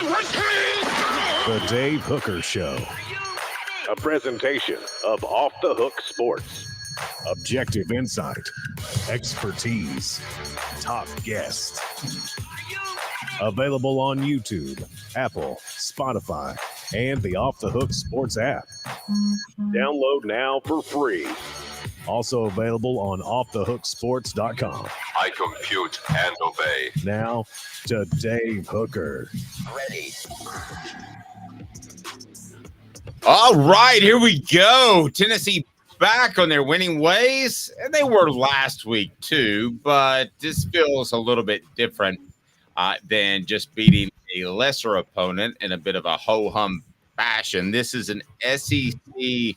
The Dave Hooker Show. A presentation of Off the Hook Sports. Objective insight, expertise, top guests. Available on YouTube, Apple, Spotify, and the Off the Hook Sports app. Download now for free. Also available on offthehooksports.com. I compute and obey. Now to Dave Hooker. Ready. All right, here we go. Tennessee back on their winning ways. And they were last week too, but this feels a little bit different than just beating a lesser opponent in a bit of a ho-hum fashion. This is an SEC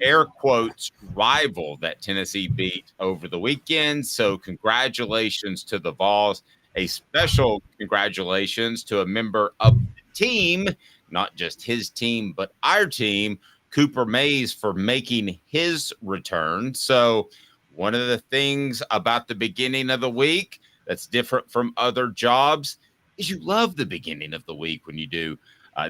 air quotes rival that Tennessee beat over the weekend. So congratulations to the Vols. A special congratulations to a member of the team, not just his team, but our team, Cooper Mays, for making his return. So one of the things about the beginning of the week that's different from other jobs is you love the beginning of the week when you do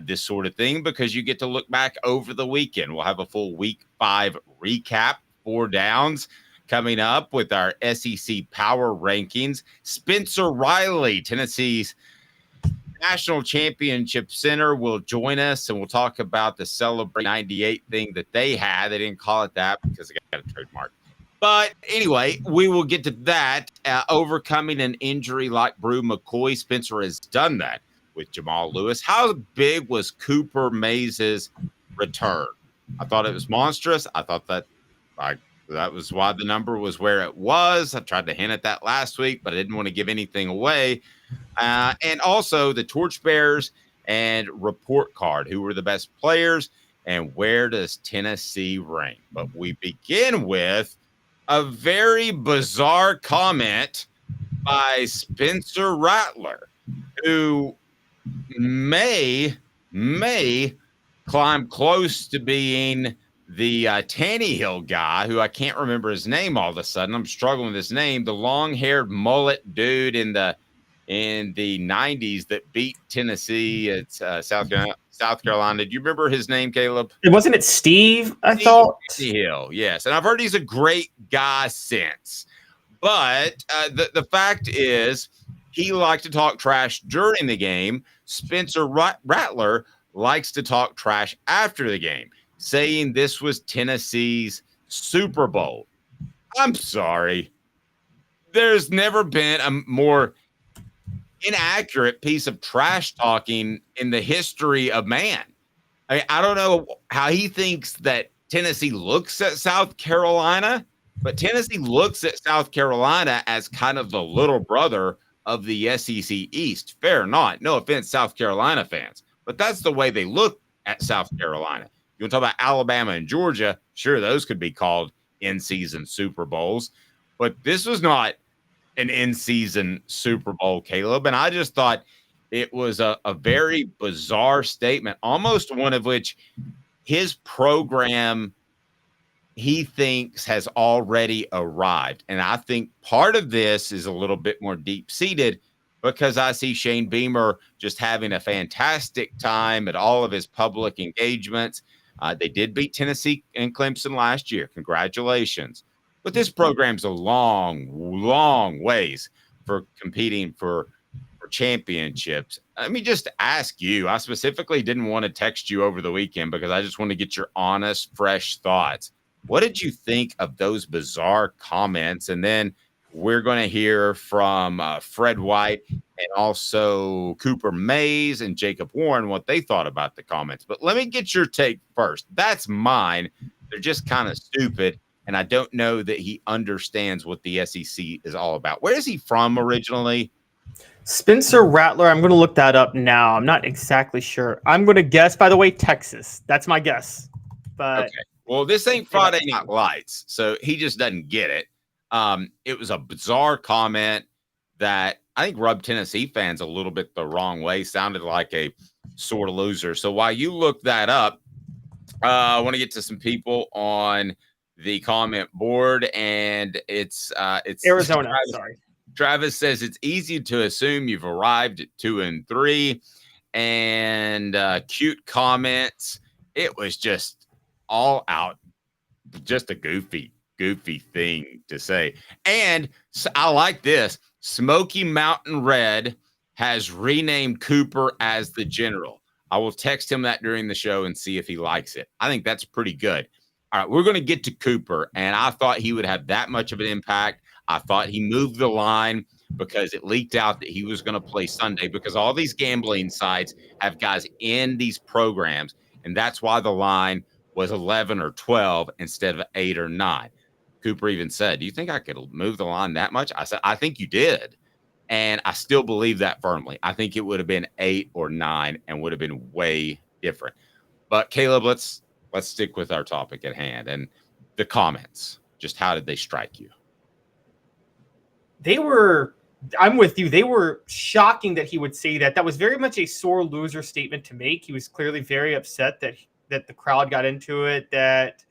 this sort of thing, because you get to look back over the weekend. We'll have a full week 5 recap, 4 downs coming up with our SEC power rankings. Spencer Rattler, Tennessee's National Championship Center, will join us, and we'll talk about the Celebrate 98 thing that they had. They didn't call it that because they got a trademark. But anyway, we will get to that. Overcoming an injury like Bru McCoy, Spencer has done that with Jamal Lewis. How big was Cooper Mays' return? I thought it was monstrous. I thought that that was why the number was where it was. I tried to hint at that last week, but I didn't want to give anything away. And also the torchbearers and report card. Who were the best players and where does Tennessee rank? But we begin with a very bizarre comment by Spencer Rattler, who may climb close to being the Tannehill guy, who I can't remember his name all of a sudden. I'm struggling with his name. The long-haired mullet dude in the 90s that beat Tennessee at South Carolina. Do you remember his name, Caleb? Wasn't it Steve? I thought Tannehill, yes. And I've heard he's a great guy since. But the fact is, he likes to talk trash during the game. Spencer Rattler likes to talk trash after the game, saying this was Tennessee's Super Bowl. I'm sorry. There's never been a more inaccurate piece of trash talking in the history of man. I don't know how he thinks that Tennessee looks at South Carolina, but Tennessee looks at South Carolina as kind of the little brother of the SEC East. Fair or not. No offense, South Carolina fans, but that's the way they look at South Carolina. You want to talk about Alabama and Georgia? Sure, those could be called in-season Super Bowls, but this was not an in-season Super Bowl, Caleb. And I just thought it was a very bizarre statement, almost one of which his program, he thinks, has already arrived. And I think part of this is a little bit more deep-seated because I see Shane Beamer just having a fantastic time at all of his public engagements. They did beat Tennessee and Clemson last year. Congratulations. But this program's a long, long ways for competing for championships. Let me just ask you. I specifically didn't want to text you over the weekend because I just want to get your honest, fresh thoughts. What did you think of those bizarre comments? And then we're going to hear from Fred White and also Cooper Mays and Jacob Warren what they thought about the comments. But let me get your take first. That's mine. They're just kind of stupid. And I don't know that he understands what the SEC is all about. Where is he from originally? Spencer Rattler. I'm going to look that up now. I'm not exactly sure. I'm going to guess, by the way, Texas. That's my guess. But okay. Well, this ain't Friday Night Lights, so he just doesn't get it. It was a bizarre comment that I think rubbed Tennessee fans a little bit the wrong way. Sounded like a sore loser. So while you look that up, I want to get to some people on the comment board, and it's Arizona. Sorry. Travis says it's easy to assume you've arrived at 2-3. and cute comments. It was just all out, just a goofy thing to say. And so I like this. Smoky Mountain Red has renamed Cooper as the general. I will text him that during the show and see if he likes it. I think that's pretty good. All right, we're going to get to Cooper, and I thought he would have that much of an impact. I thought he moved the line because it leaked out that he was going to play Sunday because all these gambling sites have guys in these programs, and that's why the line was 11 or 12 instead of 8 or 9. Cooper even said, do you think I could move the line that much? I said, I think you did. And I still believe that firmly. I think it would have been 8 or 9 and would have been way different. But Caleb, let's stick with our topic at hand and the comments. Just how did they strike you? I'm with you. They were shocking that he would say that. That was very much a sore loser statement to make. He was clearly very upset that the crowd got into it, that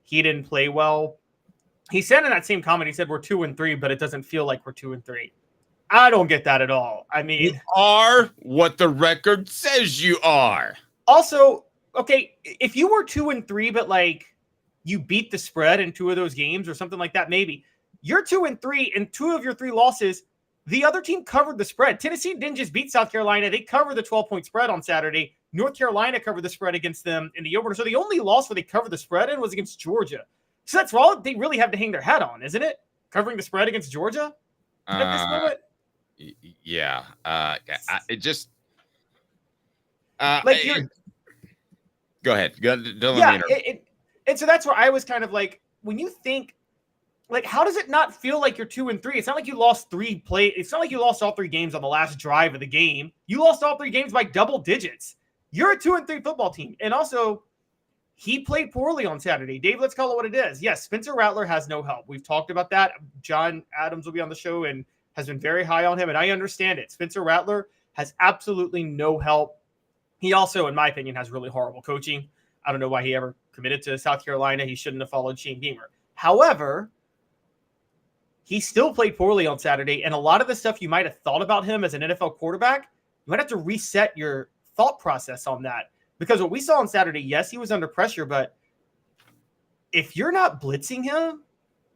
he didn't play well. He said in that same comment, he said, we're 2-3, but it doesn't feel like we're 2-3. I don't get that at all. I mean, you are what the record says you are. Also, okay, if you were 2-3, but like you beat the spread in 2 of those games or something like that, maybe you're 2-3 and 2 of your 3 losses, the other team covered the spread. Tennessee didn't just beat South Carolina. They covered the 12-point spread on Saturday. North Carolina covered the spread against them in the opener. So the only loss where they covered the spread in was against Georgia. So that's all they really have to hang their hat on, isn't it? Covering the spread against Georgia at this moment? Yeah. It just like go ahead. And so that's where I was kind of like, when you think, like, how does it not feel like you're 2-3? It's not like you lost 3 plays. It's not like you lost all 3 games on the last drive of the game. You lost all 3 games by double digits. You're a 2-3 football team. And also, he played poorly on Saturday. Dave, let's call it what it is. Yes, Spencer Rattler has no help. We've talked about that. John Adams will be on the show and has been very high on him, and I understand it. Spencer Rattler has absolutely no help. He also, in my opinion, has really horrible coaching. I don't know why he ever committed to South Carolina. He shouldn't have followed Shane Beamer. However, he still played poorly on Saturday, and a lot of the stuff you might have thought about him as an NFL quarterback, you might have to reset your thought process on that. Because what we saw on Saturday, yes, he was under pressure, but if you're not blitzing him,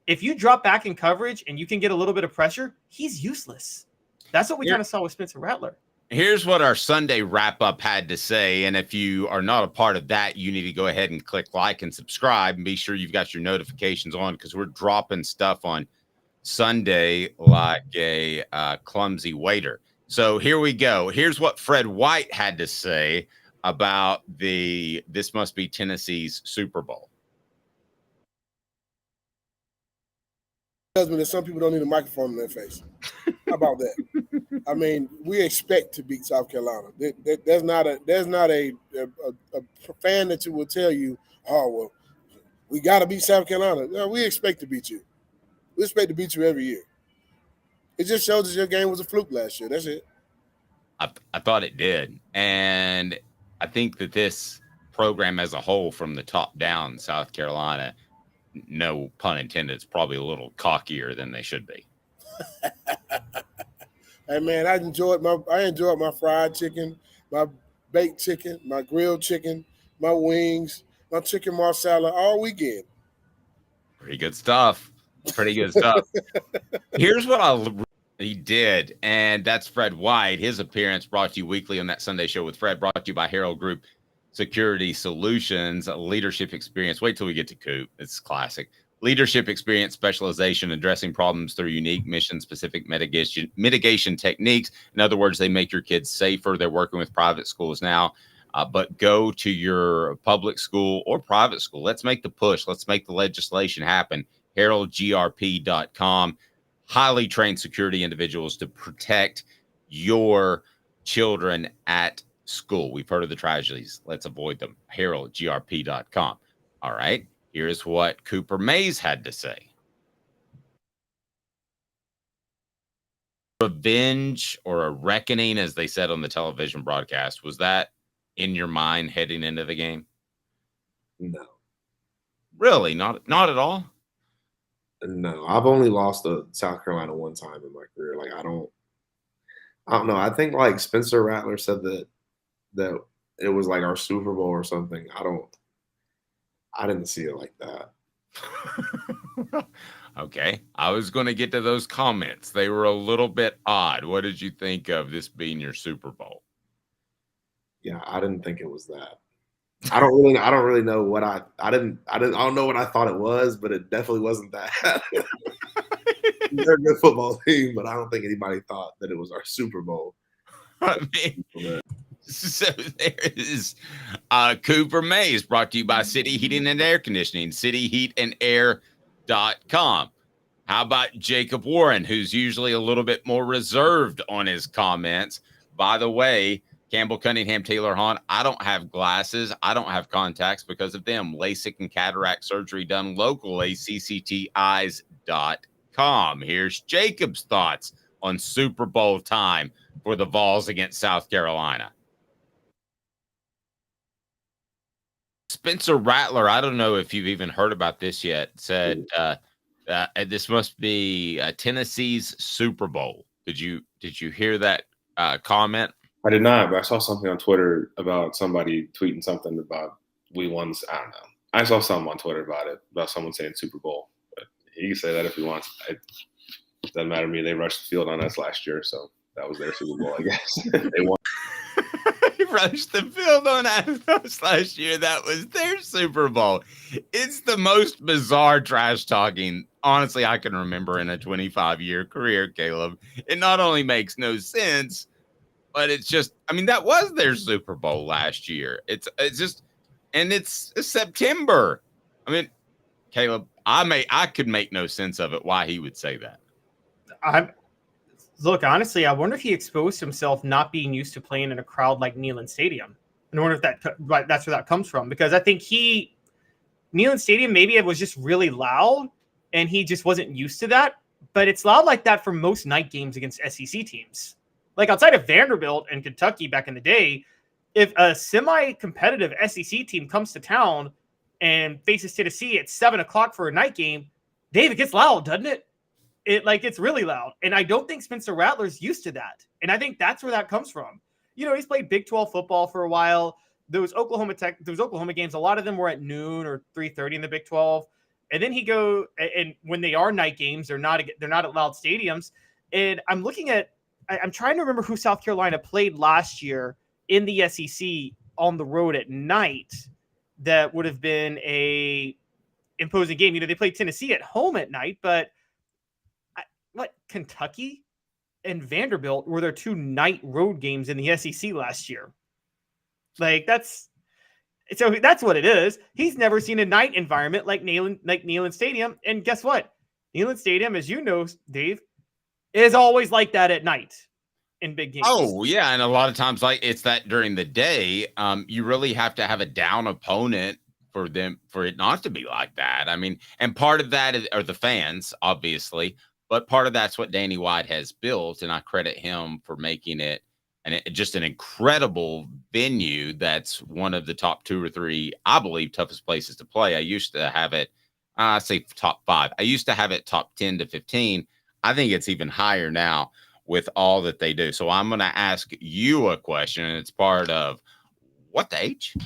if you drop back in coverage and you can get a little bit of pressure, he's useless. That's what we kind of saw with Spencer Rattler. Here's what our Sunday wrap-up had to say, and if you are not a part of that, you need to go ahead and click like and subscribe and be sure you've got your notifications on because we're dropping stuff on Sunday like a clumsy waiter. So here we go. Here's what Fred White had to say about this must be Tennessee's Super Bowl. Husband, that some people don't need a microphone in their face. How about that? I mean, we expect to beat South Carolina. There's not a fan that will tell you, oh well, we got to beat South Carolina. No, we expect to beat you. We expect to beat you every year. It just shows that your game was a fluke last year. That's it. I thought it did, and I think that this program as a whole, from the top down, South Carolina, no pun intended, it's probably a little cockier than they should be. Hey man, I enjoyed my fried chicken, my baked chicken, my grilled chicken, my wings, my chicken marsala all weekend. Pretty good stuff. Pretty good stuff. Here's what he did, and that's Fred White. His appearance brought to you weekly on That Sunday Show with Fred, brought to you by Harold Group Security Solutions, leadership experience. Wait till we get to Coop. It's classic. Leadership experience, specialization, addressing problems through unique mission-specific mitigation techniques. In other words, they make your kids safer. They're working with private schools now. But go to your public school or private school. Let's make the push. Let's make the legislation happen. HaroldGRP.com. Highly trained security individuals to protect your children at school. We've heard of the tragedies. Let's avoid them. HaroldGRP.com. All right. Here's what Cooper Mays had to say. Revenge or a reckoning, as they said on the television broadcast, was that in your mind heading into the game? No. Really? Not at all? No. I've only lost to South Carolina one time in my career. Like, I don't know. I think like Spencer Rattler said that that it was like our Super Bowl or something. I didn't see it like that. Okay. I was going to get to those comments. They were a little bit odd. What did you think of this being your Super Bowl? Yeah, I didn't think it was that. I don't really know what I don't know what I thought it was, but it definitely wasn't that. They're a good football team, but I don't think anybody thought that it was our Super Bowl. I mean, so there is Cooper Mays, brought to you by City Heating and Air Conditioning, cityheatandair.com. How about Jacob Warren, who's usually a little bit more reserved on his comments? By the way, Campbell, Cunningham, Taylor Hahn, I don't have glasses. I don't have contacts because of them. LASIK and cataract surgery done locally, ccteyes.com. Here's Jacob's thoughts on Super Bowl time for the Vols against South Carolina. Spencer Rattler, I don't know if you've even heard about this yet, said this must be Tennessee's Super Bowl. Did you hear that comment? I did not, but I saw something on Twitter about somebody tweeting something about we won. I don't know. I saw something on Twitter about it, about someone saying Super Bowl. But he can say that if he wants. It doesn't matter to me. They rushed the field on us last year, so that was their Super Bowl, I guess. They won. He rushed the field on us last year. That was their Super Bowl. It's the most bizarre trash talking, honestly, I can remember in a 25-year career, Caleb. It not only makes no sense, but it's just, I mean, that was their Super Bowl last year. It's just, and it's September. I mean, Caleb, I could make no sense of it, why he would say that. Look, honestly, I wonder if he exposed himself not being used to playing in a crowd like Neyland Stadium. I wonder if that's where that comes from, because I think Neyland Stadium, maybe it was just really loud and he just wasn't used to that, but it's loud like that for most night games against SEC teams. Like outside of Vanderbilt and Kentucky back in the day, if a semi-competitive SEC team comes to town and faces Tennessee at 7:00 for a night game, Dave, it gets loud, doesn't it? It's really loud. And I don't think Spencer Rattler's used to that. And I think that's where that comes from. You know, he's played Big 12 football for a while. Those Oklahoma games, a lot of them were at noon or 3:30 in the Big 12. And then and when they are night games, they're not at loud stadiums. And I'm trying to remember who South Carolina played last year in the SEC on the road at night. That would have been a imposing game. You know, they played Tennessee at home at night, but Kentucky and Vanderbilt were their two night road games in the SEC last year. That's what it is. He's never seen a night environment like Neyland Stadium. And guess what? Neyland Stadium, as you know, Dave, is always like that at night in big games. Oh, yeah. And a lot of times, like, it's that during the day, you really have to have a down opponent for it not to be like that. I mean, and part of that are the fans, obviously, but part of that's what Danny White has built. And I credit him for making it just an incredible venue. That's one of the top 2 or 3, I believe, toughest places to play. I used to have it, I say top 5. I used to have it top 10 to 15. I think it's even higher now with all that they do. So I'm going to ask you a question, and it's part of what the H?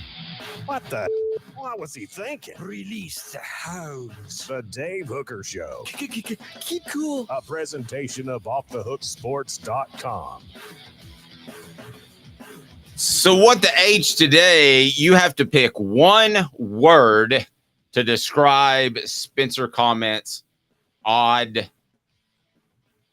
What the? What was he thinking? Release the hounds. The Dave Hooker Show. Keep cool. A presentation of offthehooksports.com. So what the H today, you have to pick one word to describe Spencer odd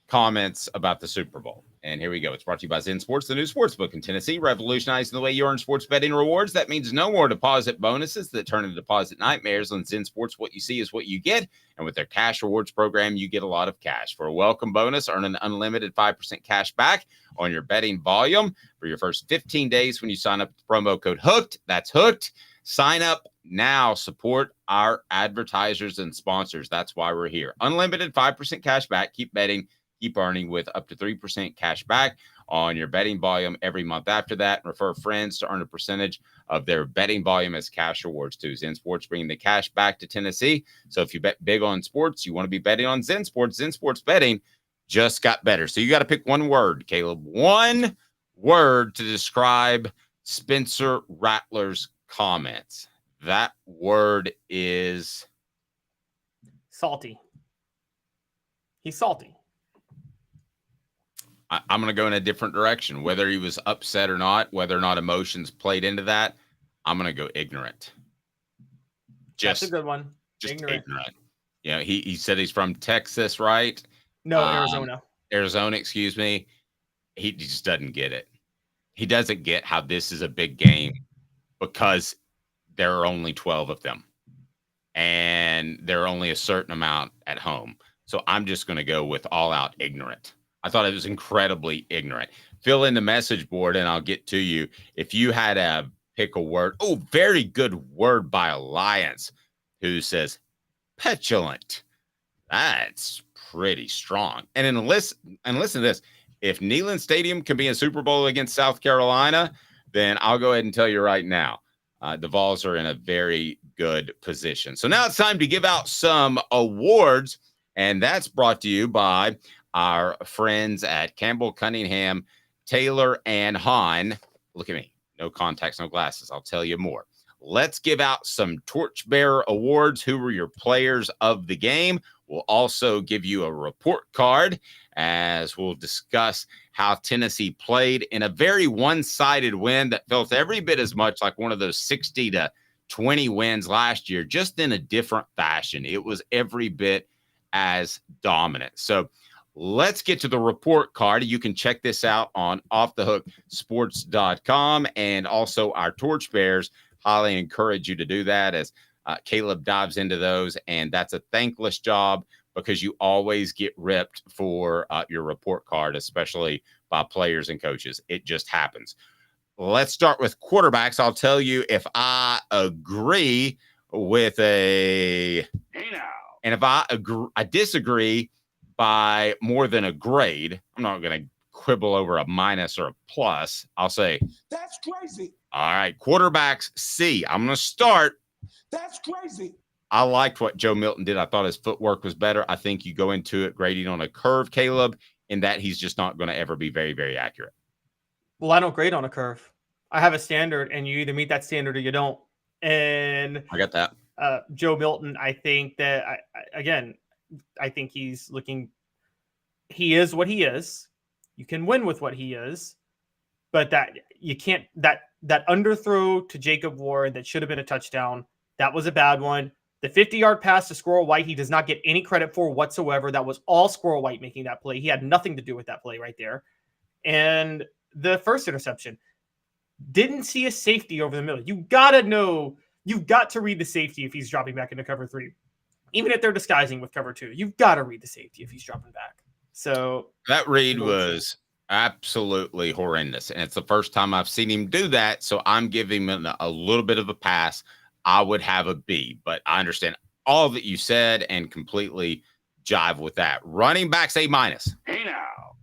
comments about the Super Bowl. And here we go. It's brought to you by Zen Sports, the new sportsbook in Tennessee, revolutionizing the way you earn sports betting rewards. That means no more deposit bonuses that turn into deposit nightmares. On Zen Sports, what you see is what you get. And with their cash rewards program, you get a lot of cash. For a welcome bonus, earn an unlimited 5% cash back on your betting volume for your first 15 days when you sign up with the promo code HOOKED. That's HOOKED. Sign up now. Support our advertisers and sponsors. That's why we're here. Unlimited 5% cash back. Keep betting. Keep earning with up to 3% cash back on your betting volume every month after that. And refer friends to earn a percentage of their betting volume as cash rewards too. Zen Sports bringing the cash back to Tennessee. So if you bet big on sports, you want to be betting on Zen Sports. Zen Sports betting just got better. So you got to pick one word, Caleb. One word to describe Spencer Rattler's comments. That word is salty. He's salty. I'm going to go in a different direction. Whether he was upset or not, whether or not emotions played into that, I'm going to go ignorant. That's a good one. Just ignorant. You know, he said he's from Texas, right? No, Arizona. Arizona, excuse me. He just doesn't get it. He doesn't get how this is a big game because there are only 12 of them. And there are only a certain amount at home. So I'm just going to go with all out ignorant. I thought it was incredibly ignorant. Fill in the message board and I'll get to you. If you had to pick a word. Oh, very good word by Alliance, who says petulant. That's pretty strong. And listen to this. If Neyland Stadium can be in Super Bowl against South Carolina, then I'll go ahead and tell you right now, the Vols are in a very good position. So now it's time to give out some awards, and that's brought to you by our friends at Campbell, Cunningham, Taylor, and Hahn. Look at me. No contacts, no glasses. I'll tell you more. Let's give out some Torchbearer Awards. Who were your players of the game? We'll also give you a report card as we'll discuss how Tennessee played in a very one-sided win that felt every bit as much like one of those 60-20 wins last year, just in a different fashion. It was every bit as dominant. So let's get to the report card. You can check this out on offthehooksports.com, and also our Torchbearers. Highly encourage you to do that as Caleb dives into those, and that's a thankless job because you always get ripped for your report card, especially by players and coaches. It just happens. Let's start with quarterbacks. I'll tell you if I agree with and if I disagree by more than a grade. I'm not going to quibble over a minus or a plus. I'll say that's crazy. All right, quarterbacks C. I'm going to start. That's crazy. I liked what Joe Milton did. I thought his footwork was better. I think you go into it grading on a curve, Caleb, in that he's just not going to ever be very, very accurate. Well, I don't grade on a curve. I have a standard, and you either meet that standard or you don't. And I got that. Joe Milton, I think that, I think he's looking – he is what he is. You can win with what he is. But that you can't – that underthrow to Jacob Warren that should have been a touchdown, that was a bad one. The 50-yard pass to Squirrel White, he does not get any credit for whatsoever. That was all Squirrel White making that play. He had nothing to do with that play right there. And the first interception, didn't see a safety over the middle. You got to know, you've got to read the safety if he's dropping back into cover 3. Even if they're disguising with cover 2, you've got to read the safety if he's dropping back. So that read was absolutely horrendous. And it's the first time I've seen him do that. So I'm giving him a little bit of a pass. I would have a B, but I understand all that you said and completely jive with that. Running backs A-. Hey now.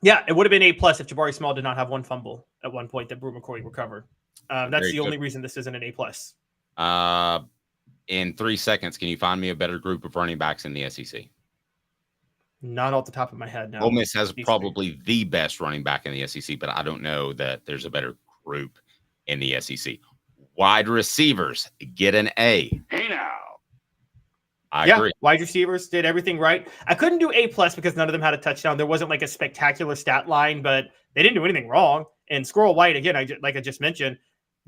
Yeah, it would have been A+ if Jabari Small did not have one fumble at one point that Bru McCoy recovered. That's the only reason this isn't an A+. In 3 seconds, can you find me a better group of running backs in the SEC? Not off the top of my head. No. Ole Miss has probably the best running back in the SEC, but I don't know that there's a better group in the SEC. Wide receivers get an A. Hey now. I agree. Wide receivers did everything right. I couldn't do A+ because none of them had a touchdown. There wasn't like a spectacular stat line, but they didn't do anything wrong. And Squirrel White, again, like I just mentioned,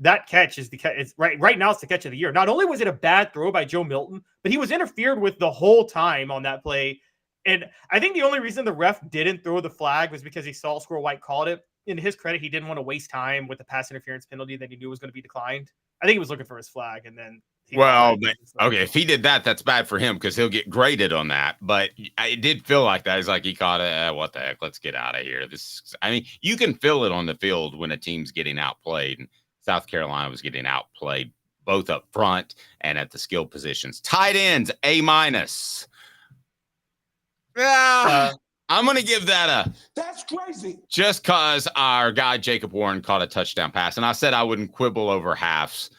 that catch is the catch. It's right now it's the catch of the year. Not only was it a bad throw by Joe Milton, but he was interfered with the whole time on that play. And I think the only reason the ref didn't throw the flag was because he saw Squirrel White called it. In his credit, he didn't want to waste time with the pass interference penalty that he knew was going to be declined. I think he was looking for his flag, and then okay, if he did that, that's bad for him because he'll get graded on that. But it did feel like that. It's like he caught it. What the heck? Let's get out of here. You can feel it on the field when a team's getting outplayed. And South Carolina was getting outplayed both up front and at the skill positions. Tight ends A-. I'm going to give that that's crazy. Just because our guy Jacob Warren caught a touchdown pass. And I said I wouldn't quibble over half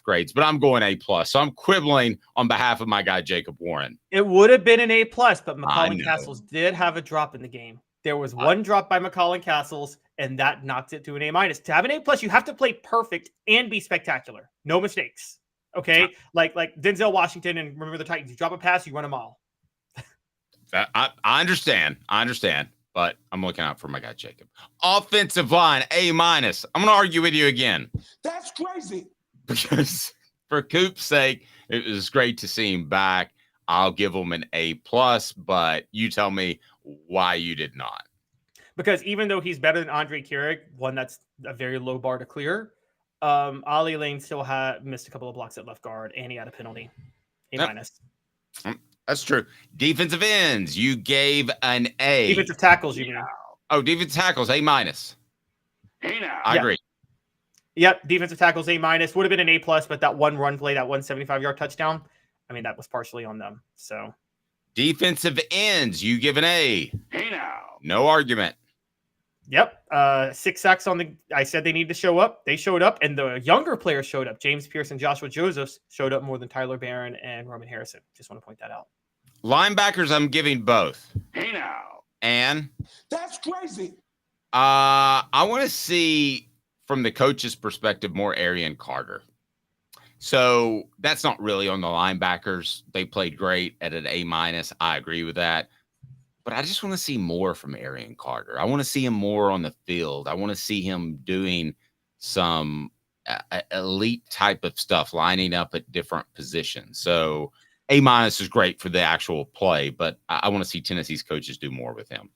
grades, but I'm going A+. So I'm quibbling on behalf of my guy Jacob Warren. It would have been an A+, but Macaulay Castles did have a drop in the game. There was one drop by McCall Castles, and that knocked it to an A-. To have an A+, you have to play perfect and be spectacular. No mistakes. Okay? Like Denzel Washington and remember the Titans. You drop a pass, you run a mile. I understand. But I'm looking out for my guy, Jacob. Offensive line, A-. I'm going to argue with you again. That's crazy. Because for Coop's sake, it was great to see him back. I'll give him an A+, but you tell me why you did not. Because even though he's better than Andre Keurig, one that's a very low bar to clear, Ollie Lane still had missed a couple of blocks at left guard, and he had a penalty. A-. That's true. Defensive ends, you gave an A. Defensive tackles, you mean? Oh, defensive tackles, A-. Hey now. I agree. Yep, defensive tackles, A-. Would have been an A+, but that one run play, that 175-yard touchdown, I mean, that was partially on them. So defensive ends, you give an A. Hey now. No argument. Yep. 6 sacks on the. I said they need to show up. They showed up, and the younger players showed up. James Pierce and Joshua Josephs showed up more than Tyler Barron and Roman Harrison. Just want to point that out. Linebackers, I'm giving both. Hey now. And That's crazy. I want to see from the coach's perspective more Arian Carter. So that's not really on the linebackers. They played great at an A-. I agree with that. But I just want to see more from Arian Carter. I want to see him more on the field. I want to see him doing some elite type of stuff, lining up at different positions. So A- is great for the actual play, but I want to see Tennessee's coaches do more with him.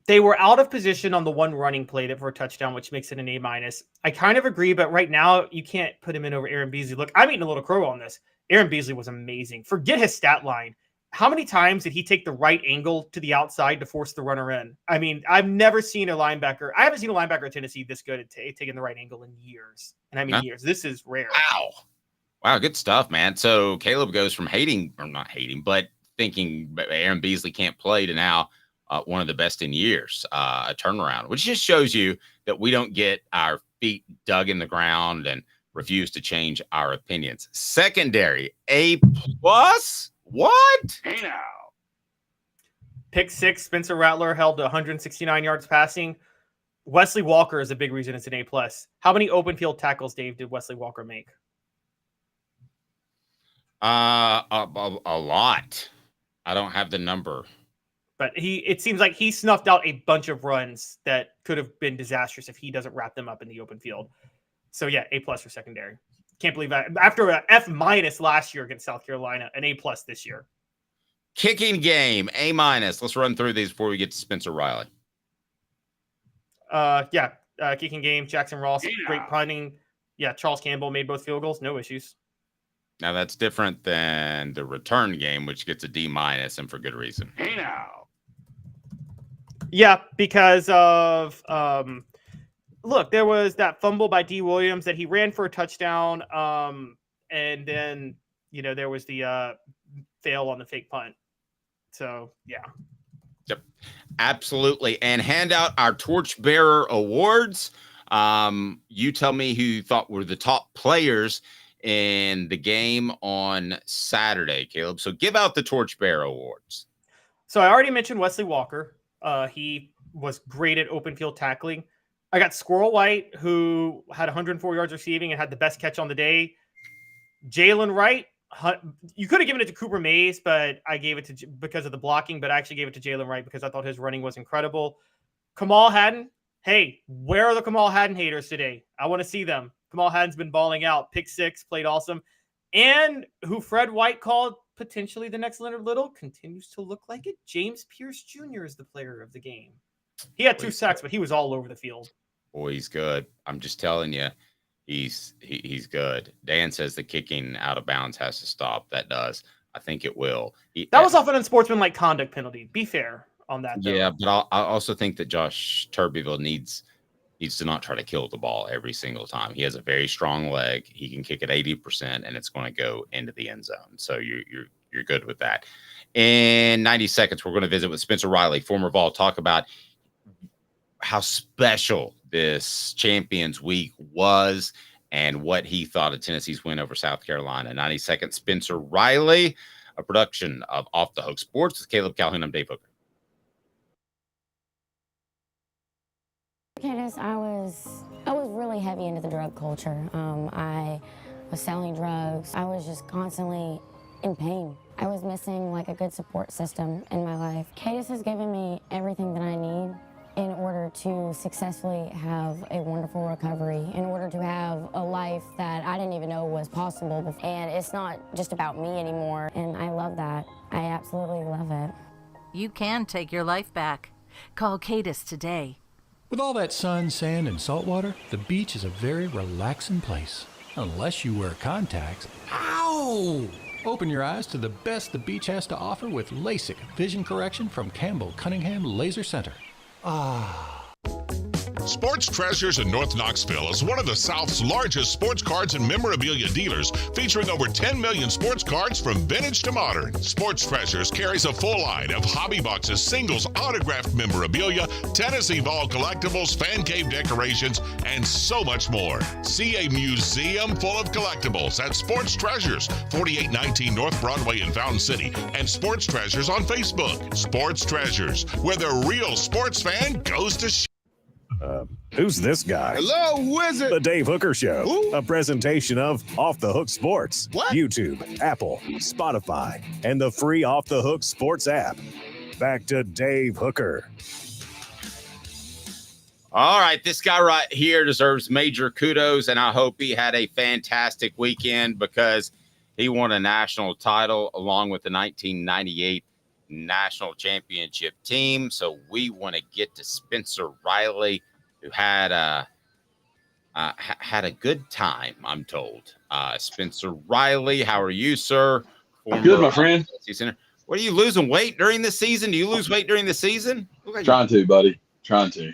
They were out of position on the one running play for a touchdown, which makes it an A-. I kind of agree, but right now you can't put him in over Aaron Beasley. Look, I'm eating a little crow on this. Aaron Beasley was amazing. Forget his stat line. How many times did he take the right angle to the outside to force the runner in? I mean, I've never seen a linebacker. I haven't seen a linebacker at Tennessee this good at taking the right angle in years. And I mean, years. This is rare. Wow. Good stuff, man. So Caleb goes from not hating, but thinking Aaron Beasley can't play to now one of the best in years, a turnaround, which just shows you that we don't get our feet dug in the ground and refuse to change our opinions. Secondary, A+. What? Hey now. Pick 6, Spencer Rattler held 169 yards passing. Wesley Walker is a big reason it's an A+. How many open field tackles, Dave, did Wesley Walker make? A lot. I don't have the number. But it seems like he snuffed out a bunch of runs that could have been disastrous if he doesn't wrap them up in the open field. So yeah, A+ for secondary. Can't believe that. After an F- last year against South Carolina, an A+ this year. Kicking game, A-. Let's run through these before we get to Spencer Riley. Kicking game, Jackson Ross, great punting. Yeah, Charles Campbell made both field goals, no issues. Now that's different than the return game, which gets a D- and for good reason. Hey now. Yeah, because of look, there was that fumble by D. Williams that he ran for a touchdown, and then there was the fail on the fake punt. So yeah. Yep, absolutely. And hand out our Torchbearer Awards. You tell me who you thought were the top players in the game on Saturday, Caleb. So give out the Torchbearer Awards. So I already mentioned Wesley Walker. He was great at open field tackling. I got Squirrel White, who had 104 yards receiving and had the best catch on the day. Jalen Wright, you could have given it to Cooper Mays, but I gave it to because of the blocking, but I actually gave it to Jalen Wright because I thought his running was incredible. Kamal Hadden, hey, where are the Kamal Hadden haters today? I want to see them. Kamal Hadden's been balling out. Pick 6, played awesome. And who Fred White called potentially the next Leonard Little continues to look like it. James Pierce Jr. is the player of the game. He had 2 sacks, but he was all over the field. Boy, he's good. I'm just telling you, he's good. Dan says the kicking out of bounds has to stop. That does. I think it will. That was off an unsportsmanlike conduct penalty. Be fair on that. Though. Yeah, but I also think that Josh Turbeville needs to not try to kill the ball every single time. He has a very strong leg. He can kick it 80%, and it's going to go into the end zone. So you're good with that. In 90 seconds, we're going to visit with Spencer Riley, former Vol, talk about how special this Champions Week was and what he thought of Tennessee's win over South Carolina. 90 seconds, Spencer Riley, a production of Off the Hook Sports with Caleb Calhoun and Dave Hooker. honest, I was really heavy into the drug culture. I was selling drugs. I was just constantly in pain. I was missing like a good support system in my life. Cadis has given me everything that I need in order to successfully have a wonderful recovery, in order to have a life that I didn't even know was possible before. And it's not just about me anymore, and I love that. I absolutely love it. You can take your life back. Call Cadis today. With all that sun, sand, and salt water, the beach is a very relaxing place. Unless you wear contacts. Ow! Open your eyes to the best the beach has to offer with LASIK vision correction from Campbell Cunningham Laser Center. Ah. Sports Treasures in North Knoxville is one of the South's largest sports cards and memorabilia dealers, featuring over 10 million sports cards from vintage to modern. Sports Treasures carries a full line of hobby boxes, singles, autographed memorabilia, Tennessee Vol collectibles, fan cave decorations, and so much more. See a museum full of collectibles at Sports Treasures, 4819 North Broadway in Fountain City, and Sports Treasures on Facebook. Sports Treasures, where the real sports fan goes to Who's this guy? Hello, who is it? The Dave Hooker Show, Who? a presentation of Off the Hook Sports. What? YouTube, Apple, Spotify, and the free Off the Hook Sports app. Back to Dave Hooker. All right, this guy right here deserves major kudos, and I hope he had a fantastic weekend because he won a national title along with the 1998 national championship team. So we want to get to Spencer Rattler, who had a good time, I'm told. Spencer Rattler, how are you, sir? Good, my friend. What, are you losing weight during the season? Do you lose weight during the season? Trying to, buddy. Trying to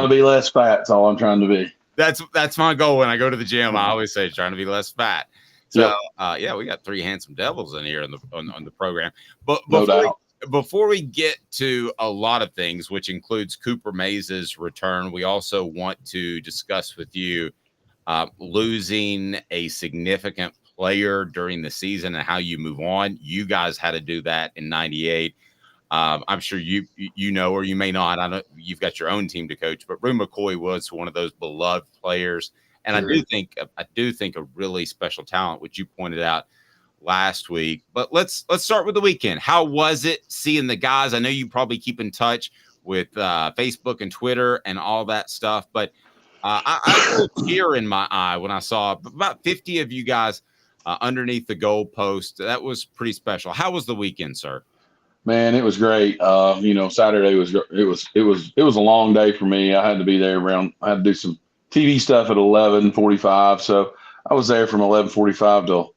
be less fat. That's all I'm trying to be. That's my goal when I go to the gym. I always say trying to be less fat. So yeah, we got three handsome devils in here on the program. But before we get to a lot of things, which includes Cooper Mays' return, we also want to discuss with you losing a significant player during the season and how you move on. You guys had to do that in '98. I'm sure you know, or you may not. I don't. You've got your own team to coach, but Bru McCoy was one of those beloved players. And I do think a really special talent, which you pointed out last week. But let's start with the weekend. How was it seeing the guys? I know you probably keep in touch with Facebook and Twitter and all that stuff, but I had a tear in my eye when I saw about 50 of you guys underneath the goal post. That was pretty special. How was the weekend, sir? Man, it was great. Saturday was a long day for me. I had to be there I had to do some TV stuff at 11:45, so I was there from 11:45 till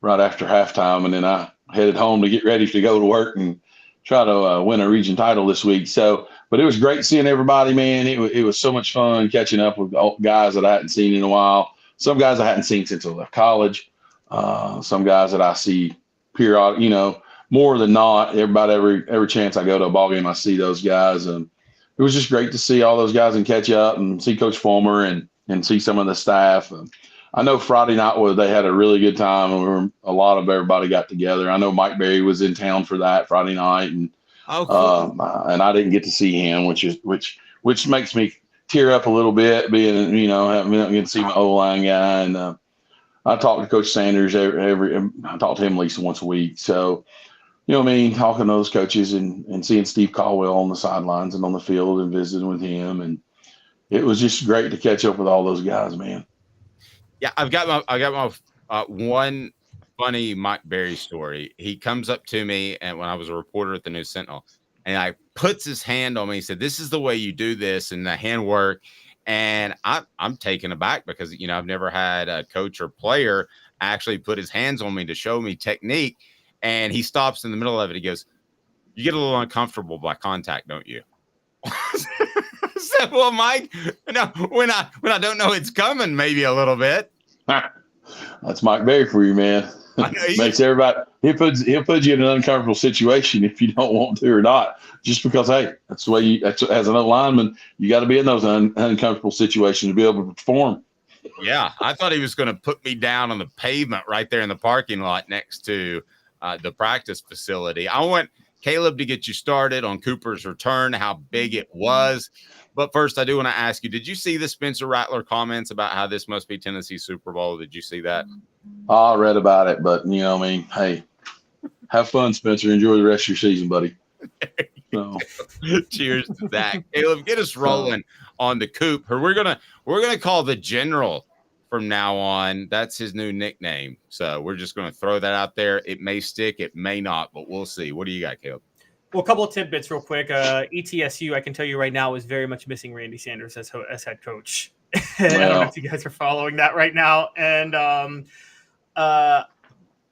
right after halftime, and then I headed home to get ready to go to work and try to win a region title this week. So, but it was great seeing everybody, man. It was so much fun catching up with guys that I hadn't seen in a while. Some guys I hadn't seen since I left college. Some guys that I see periodic, more than not. Every chance I go to a ball game, I see those guys, and it was just great to see all those guys and catch up and see Coach Fulmer and see some of the staff. I know Friday night they had a really good time, and a lot of everybody got together. I know Mike Berry was in town for that Friday night, and cool. And I didn't get to see him, which makes me tear up a little bit, being having to see my O-line guy. And I talked to Coach Sanders I talk to him at least once a week. So. Talking to those coaches and seeing Steve Caldwell on the sidelines and on the field and visiting with him. And it was just great to catch up with all those guys, man. Yeah, I got my one funny Mike Berry story. He comes up to me and when I was a reporter at the News Sentinel, and I puts his hand on me. He said, "This is the way you do this," and the hand work. And I'm taken aback because, I've never had a coach or player actually put his hands on me to show me technique. And he stops in the middle of it. He goes, "You get a little uncomfortable by contact, don't you?" I said, "Well, Mike, when I don't know it's coming, maybe a little bit." That's Mike Berry for you, man. Makes everybody. He'll put you in an uncomfortable situation if you don't want to or not. Just because, hey, that's the way as an lineman, you got to be in those uncomfortable situations to be able to perform. Yeah, I thought he was going to put me down on the pavement right there in the parking lot next to the practice facility. Caleb to get you started on Cooper's return, how big it was. But first, I do want to ask you, did you see the Spencer Rattler comments about how this must be Tennessee's Super Bowl? Did you see that? I read about it, but hey, have fun, Spencer. Enjoy the rest of your season, buddy. So. Cheers to that. Caleb, get us rolling on the Coop. We're gonna call the General from now on. That's his new nickname. So we're just gonna throw that out there. It may stick, it may not, but we'll see. What do you got, Caleb? Well, a couple of tidbits real quick. ETSU, I can tell you right now, is very much missing Randy Sanders as head coach. And I don't know if you guys are following that right now. And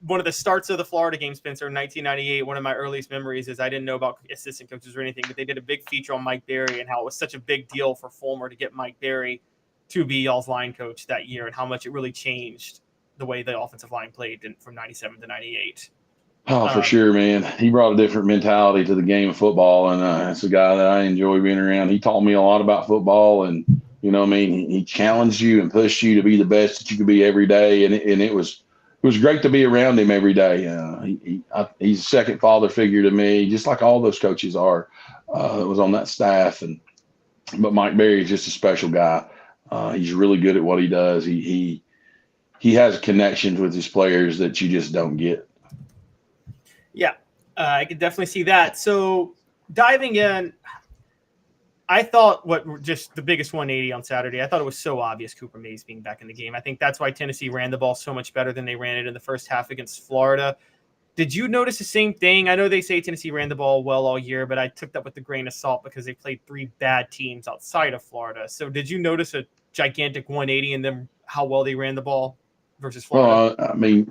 one of the starts of the Florida game, Spencer, in 1998, one of my earliest memories is I didn't know about assistant coaches or anything, but they did a big feature on Mike Berry and how it was such a big deal for Fulmer to get Mike Berry to be y'all's line coach that year and how much it really changed the way the offensive line played from 97 to 98. Oh, for sure, man. He brought a different mentality to the game of football, and it's a guy that I enjoy being around. He taught me a lot about football, and he challenged you and pushed you to be the best that you could be every day, and it was great to be around him every day. He's a second father figure to me, just like all those coaches are that was on that staff. But Mike Berry is just a special guy. He's really good at what he does. He has connections with his players that you just don't get. Yeah, I could definitely see that. So diving in, I thought just the biggest 180 on Saturday, I thought it was so obvious Cooper Mays being back in the game. I think that's why Tennessee ran the ball so much better than they ran it in the first half against Florida. Did you notice the same thing? I know they say Tennessee ran the ball well all year, but I took that with a grain of salt because they played 3 bad teams outside of Florida. So did you notice a gigantic 180 in them, how well they ran the ball versus Florida? Well,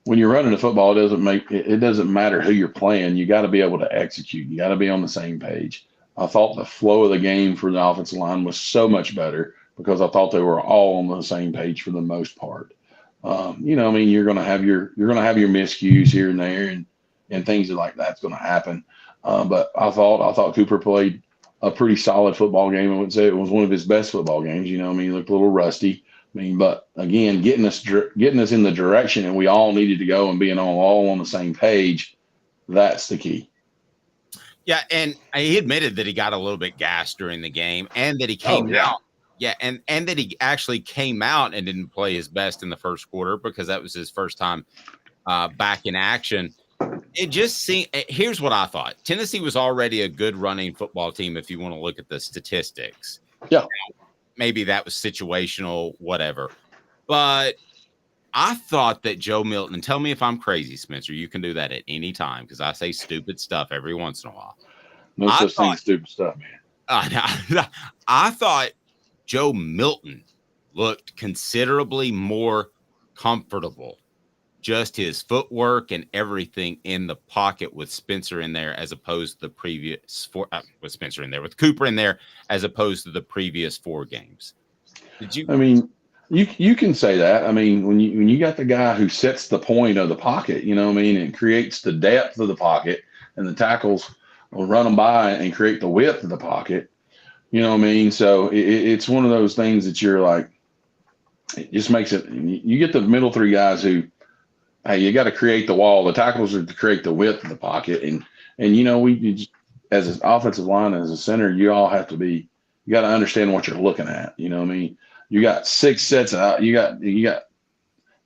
when you're running the football, it doesn't matter who you're playing. You got to be able to execute. You got to be on the same page. I thought the flow of the game for the offensive line was so much better because I thought they were all on the same page for the most part. You're going to have your miscues here and there, and things like that's going to happen. But I thought Cooper played a pretty solid football game. I wouldn't say it was one of his best football games. He looked a little rusty. But again, getting us in the direction and we all needed to go and being all on the same page, that's the key. Yeah, and he admitted that he got a little bit gassed during the game and that he came out. Yeah, and that he actually came out and didn't play his best in the first quarter because that was his first time back in action. It just seemed – here's what I thought. Tennessee was already a good running football team if you want to look at the statistics. Yeah. Maybe that was situational, whatever. But I thought that Joe Milton, and tell me if I'm crazy, Spencer, you can do that at any time because I say stupid stuff every once in a while. No such thing as stupid stuff, man. I thought Joe Milton looked considerably more comfortable. Just his footwork and everything in the pocket with Spencer in there as opposed to the previous with Cooper in there as opposed to the previous 4 games. Did you? You can say that. When you got the guy who sets the point of the pocket, and creates the depth of the pocket, and the tackles will run them by and create the width of the pocket. So it's one of those things that you're like, it just makes it. You get the middle 3 guys who. Hey, you got to create the wall. The tackles are to create the width of the pocket, and we as an offensive line, as a center, you got to understand what you're looking at. You got 6 sets out. You got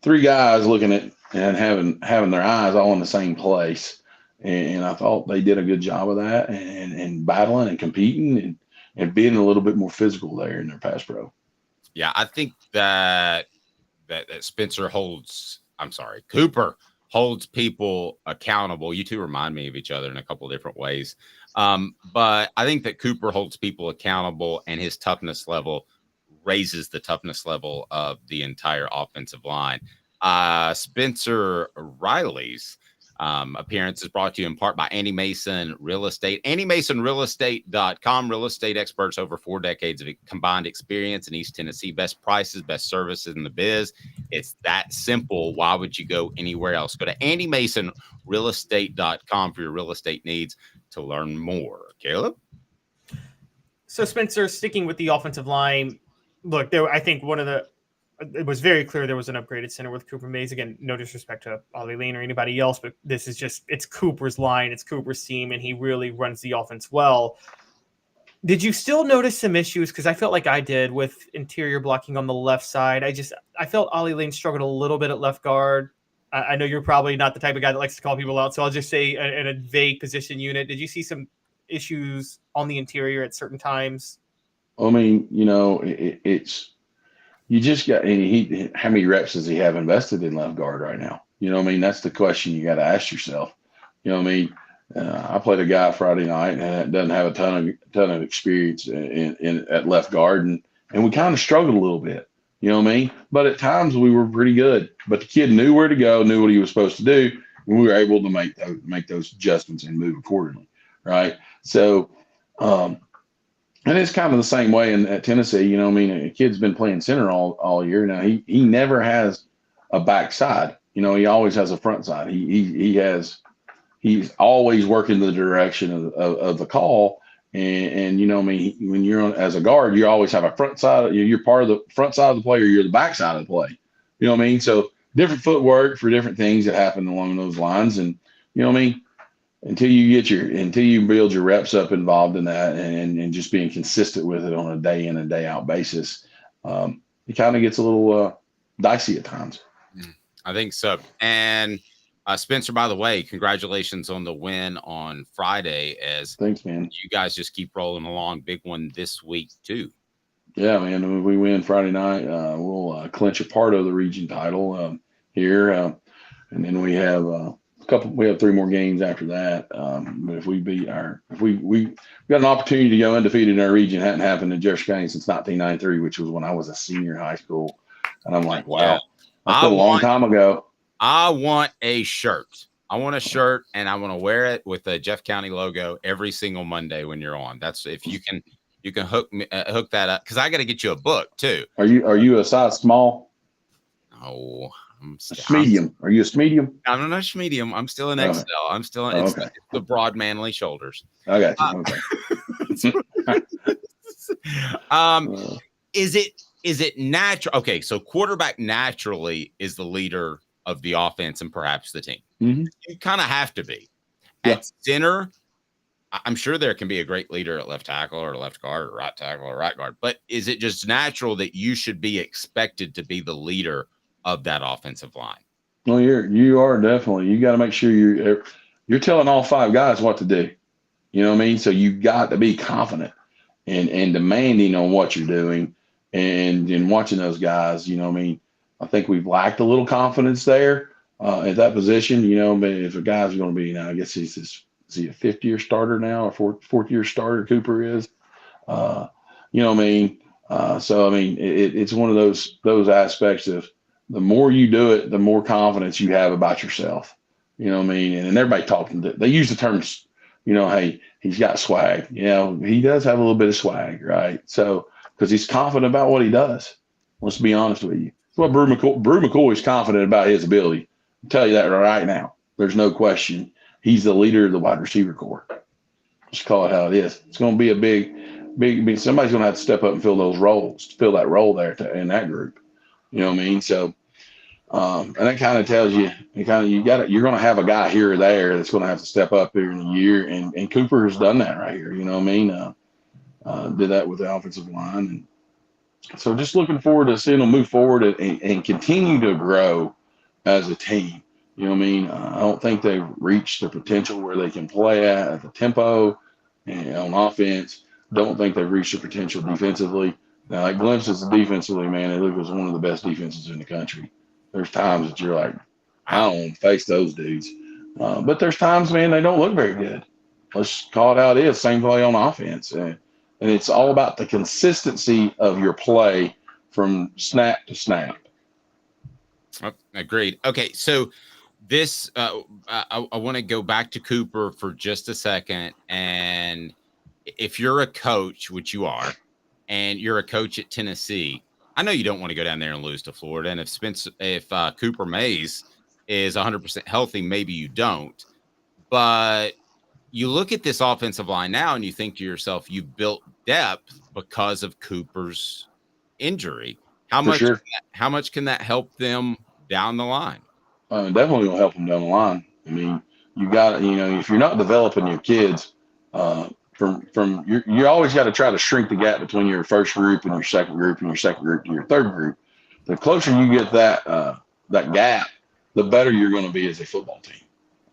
3 guys looking at and having their eyes all in the same place, and I thought they did a good job of that and battling and competing and being a little bit more physical there in their pass pro. Yeah, I think that Cooper holds people accountable. You two remind me of each other in a couple of different ways. But I think that Cooper holds people accountable and his toughness level raises the toughness level of the entire offensive line. Spencer Riley's appearance is brought to you in part by Andy Mason Real Estate. AndyMasonRealEstate.com. Real estate experts over 4 decades of combined experience in East Tennessee. Best prices, best services in the biz. It's that simple. Why would you go anywhere else? Go to AndyMasonRealEstate.com for your real estate needs to learn more. Caleb? So, Spencer, sticking with the offensive line, look, I think one of the it was very clear there was an upgraded center with Cooper Mays. Again, no disrespect to Ollie Lane or anybody else, but this is just, it's Cooper's line, it's Cooper's team, and he really runs the offense well. Did you still notice some issues? Because I felt like I did with interior blocking on the left side. I felt Ollie Lane struggled a little bit at left guard. I know you're probably not the type of guy that likes to call people out, so I'll just say in a vague position unit. Did you see some issues on the interior at certain times? I mean, it's you just got how many reps does he have invested in left guard right now? You know what I mean? That's the question you got to ask yourself. You know what I mean? I played a guy Friday night and doesn't have a ton of experience in at left guard, and we kind of struggled a little bit. You know what I mean? But at times we were pretty good. But the kid knew where to go, knew what he was supposed to do, and we were able to make those adjustments and move accordingly, right? So, and it's kind of the same way at Tennessee. You know what I mean? A kid's been playing center all year now. He never has a backside. You know, he always has a front side. He's always working the direction of the call. And you know, I mean, when you're as a guard, you always have a front side. You're part of the front side of the play, or you're the back side of the play. You know what I mean? So different footwork for different things that happen along those lines. And you know what I mean? Until you build your reps up involved in that, and just being consistent with it on a day in and day out basis, it kind of gets a little dicey at times. I think so. And Spencer, by the way, congratulations on the win on Friday. Thanks, man. You guys just keep rolling along. Big one this week too. Yeah, man. When we win Friday night, we'll clinch a part of the region title here, and then we have We have 3 more games after that. But if we beat we got an opportunity to go undefeated in our region. Hadn't happened in Jefferson County since 1993, which was when I was a senior in high school. And I'm like, wow, that's a long time ago. I want a shirt. I want a shirt, and I want to wear it with the Jeff County logo every single Monday when you're on. That's if you can hook that up, because I got to get you a book too. Are you a size small? No, medium. Are you a medium? I'm not a medium. I'm still an XL. I'm still it's the broad, manly shoulders. I got you. Okay. Is it natural? Okay, so quarterback naturally is the leader of the offense and perhaps the team. Mm-hmm. You kind of have to be. At center, I'm sure there can be a great leader at left tackle or left guard or right tackle or right guard, but is it just natural that you should be expected to be the leader of that offensive line? Well, you are definitely. You got to make sure you're telling all 5 guys what to do. You know what I mean? So you got to be confident and demanding on what you're doing, and watching those guys. You know what I mean? I think we've lacked a little confidence there at that position. You know, but if a guy's going to be, I guess is he a 5th-year starter now, or 4th-year starter? Cooper is. You know what I mean? So I mean, it's one of those aspects of, the more you do it, the more confidence you have about yourself. You know what I mean? And everybody talking, they use the terms, you know, hey, he's got swag. You know, he does have a little bit of swag, right? So, because he's confident about what he does. Let's be honest with you. That's what Bru McCoy is confident about his ability. I'll tell you that right now. There's no question. He's the leader of the wide receiver corps. Just call it how it is. It's going to be a big, somebody's going to have to step up and fill those roles, fill that role there in that group. You know what I mean? So, and that kind of tells you, you're going to have a guy here or there that's going to have to step up here in a year. And Cooper has done that right here. You know what I mean? Did that with the offensive line. And so just looking forward to seeing them move forward and continue to grow as a team. You know what I mean? I don't think they've reached their potential where they can play at the tempo and on offense. Don't think they've reached their potential defensively. Now, like glimpses defensively, man, it was one of the best defenses in the country. There's times that you're like, I don't want to face those dudes. But there's times, man, they don't look very good. Let's call it how it is. Same play on offense. And it's all about the consistency of your play from snap to snap. Oh, agreed. Okay, so this, I want to go back to Cooper for just a second. And if you're a coach, which you are, and you're a coach at Tennessee, I know you don't want to go down there and lose to Florida. And if Cooper Mays is 100% healthy, maybe you don't. But you look at this offensive line now and you think to yourself, you've built depth because of Cooper's injury. How For much? sure. How much can that help them down the line? Definitely will help them down the line. I mean, you got to, if you're not developing your kids, you always got to try to shrink the gap between your first group and your second group and your second group to your third group. The closer you get that gap, the better you're going to be as a football team.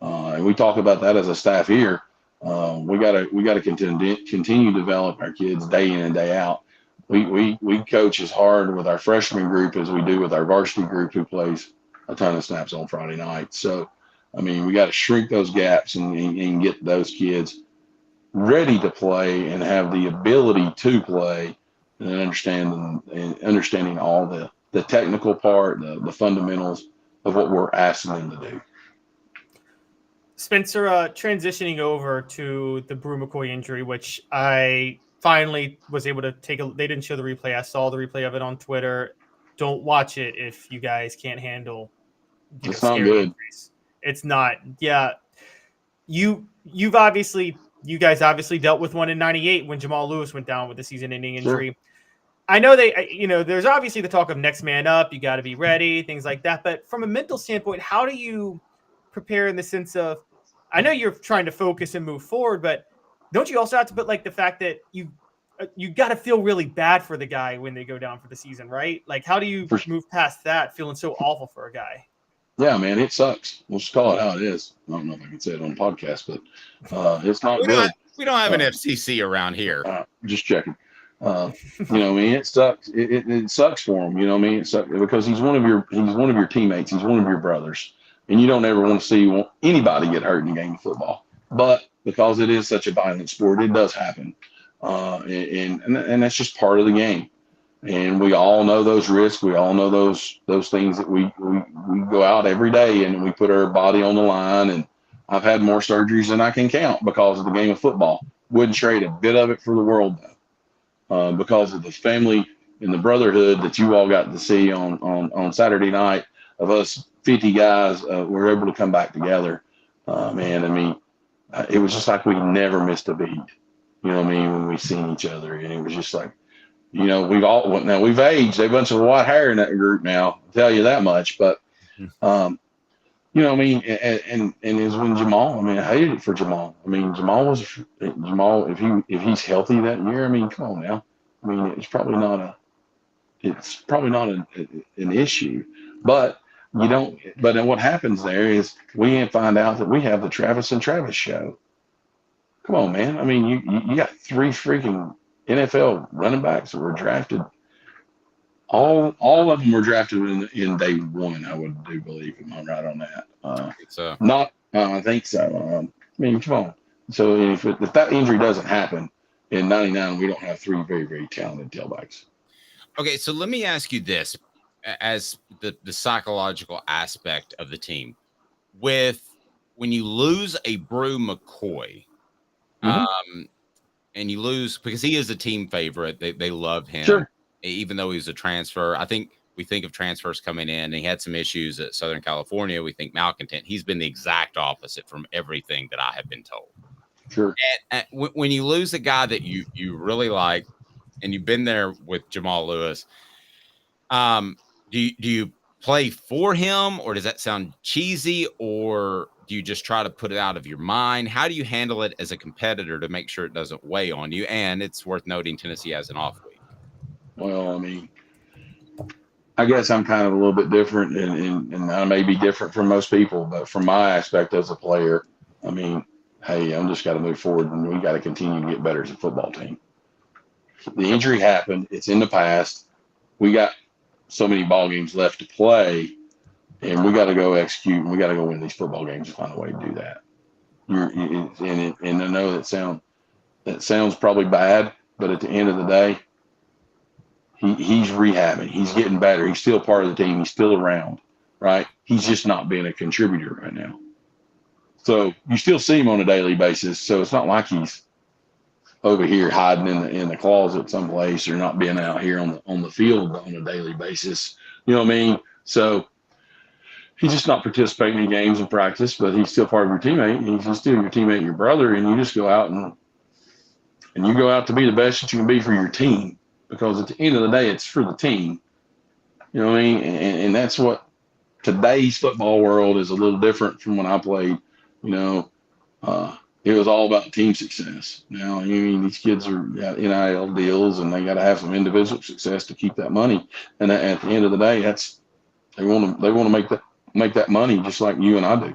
And we talk about that as a staff here. We got to continue to develop our kids day in and day out. We coach as hard with our freshman group as we do with our varsity group who plays a ton of snaps on Friday night. So, I mean, we got to shrink those gaps and get those kids ready to play and have the ability to play and understanding all the technical part, the fundamentals of what we're asking them to do. Spencer, transitioning over to the Bru McCoy injury, which I finally was able to they didn't show the replay. I saw the replay of it on Twitter. Don't watch it if you guys can't handle it's not good. Injuries. It's not. Yeah. You guys obviously dealt with one in 98 when Jamal Lewis went down with the season-ending injury. Sure. I know there's obviously the talk of next man up. You got to be ready, things like that. But from a mental standpoint, how do you prepare in the sense of, I know you're trying to focus and move forward, but don't you also have to put like the fact that you got to feel really bad for the guy when they go down for the season, right? Like, how do you move past that feeling so awful for a guy? Yeah, man, it sucks. We'll just call it how it is. I don't know if I can say it on the podcast, but it's not good. We don't have an FCC around here. Just checking. It sucks. It sucks for him. It sucks because he's one of your teammates. He's one of your brothers, and you don't ever want to see anybody get hurt in a game of football. But because it is such a violent sport, it does happen, and that's just part of the game. And we all know those risks. We all know those things that we go out every day and we put our body on the line. And I've had more surgeries than I can count because of the game of football. Wouldn't trade a bit of it for the world, though, because of the family and the brotherhood that you all got to see on Saturday night of us 50 guys. Were able to come back together. Man, I mean, it was just like we never missed a beat. You know what I mean? When we seen each other, and it was just like, we've aged a bunch of white hair in that group now, I'll tell you that much. But, and is when Jamal, I mean, I hated it for Jamal. I mean, Jamal, if he's healthy that year, I mean, come on now. I mean, it's probably not an issue, but then what happens there is we find out that we have the Travis and Travis show. Come on, man. I mean, you got 3 freaking NFL running backs that were drafted. All of them were drafted in day 1. I would do believe. Am I right on that? I think so. I think so. I mean, come on. So if that injury doesn't happen in 99, we don't have 3 very, very talented tailbacks. Okay, so let me ask you this, as the psychological aspect of the team, when you lose a Bru McCoy. And you lose because he is a team favorite. They love him, sure. Even though he's a transfer. I think we think of transfers coming in, and he had some issues at Southern California. We think malcontent. He's been the exact opposite from everything that I have been told. Sure. And when you lose a guy that you really like, and you've been there with Jamal Lewis, do you play for him, or does that sound cheesy, or do you just try to put it out of your mind? How do you handle it as a competitor to make sure it doesn't weigh on you? And it's worth noting Tennessee has an off week. Well, I mean, I guess I'm kind of a little bit different, and I may be different from most people, but from my aspect as a player, I mean, hey, I'm just got to move forward, and we got to continue to get better as a football team. The injury happened. It's in the past. We got so many ball games left to play. And we got to go execute, and we got to go win these football games to find a way to do that. And I know that sounds probably bad, but at the end of the day, he's rehabbing. He's getting better. He's still part of the team. He's still around, right? He's just not being a contributor right now. So you still see him on a daily basis. So it's not like he's over here hiding in the closet someplace or not being out here on the field on a daily basis. You know what I mean? So he's just not participating in games and practice, but he's still part of your teammate. He's still your teammate, your brother, and you just go out and you go out to be the best that you can be for your team, because at the end of the day, it's for the team. You know what I mean? And that's what today's football world is a little different from when I played. You know, it was all about team success. Now, I mean, these kids are got NIL deals, and they got to have some individual success to keep that money. And at the end of the day, they want to make that money just like you and I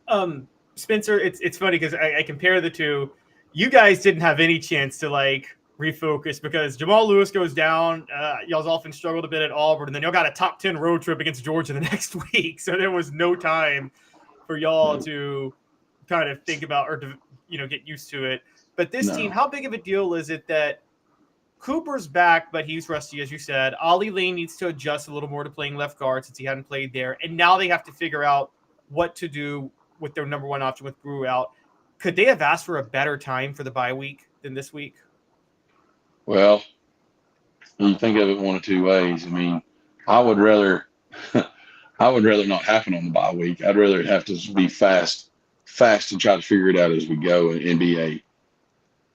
do. Spencer, it's funny because I compare the two. You guys didn't have any chance to like refocus because Jamal Lewis goes down. Y'all's offense struggled a bit at Auburn, and then y'all got a top 10 road trip against Georgia the next week. So there was no time for y'all to kind of think about or to, get used to it. But this team, how big of a deal is it that Cooper's back, but he's rusty, as you said. Ollie Lane needs to adjust a little more to playing left guard since he hadn't played there. And now they have to figure out what to do with their number one option with Bru out. Could they have asked for a better time for the bye week than this week? Well, you think of it one of two ways. I mean, I would rather not happen on the bye week. I'd rather it have to be fast and try to figure it out as we go and be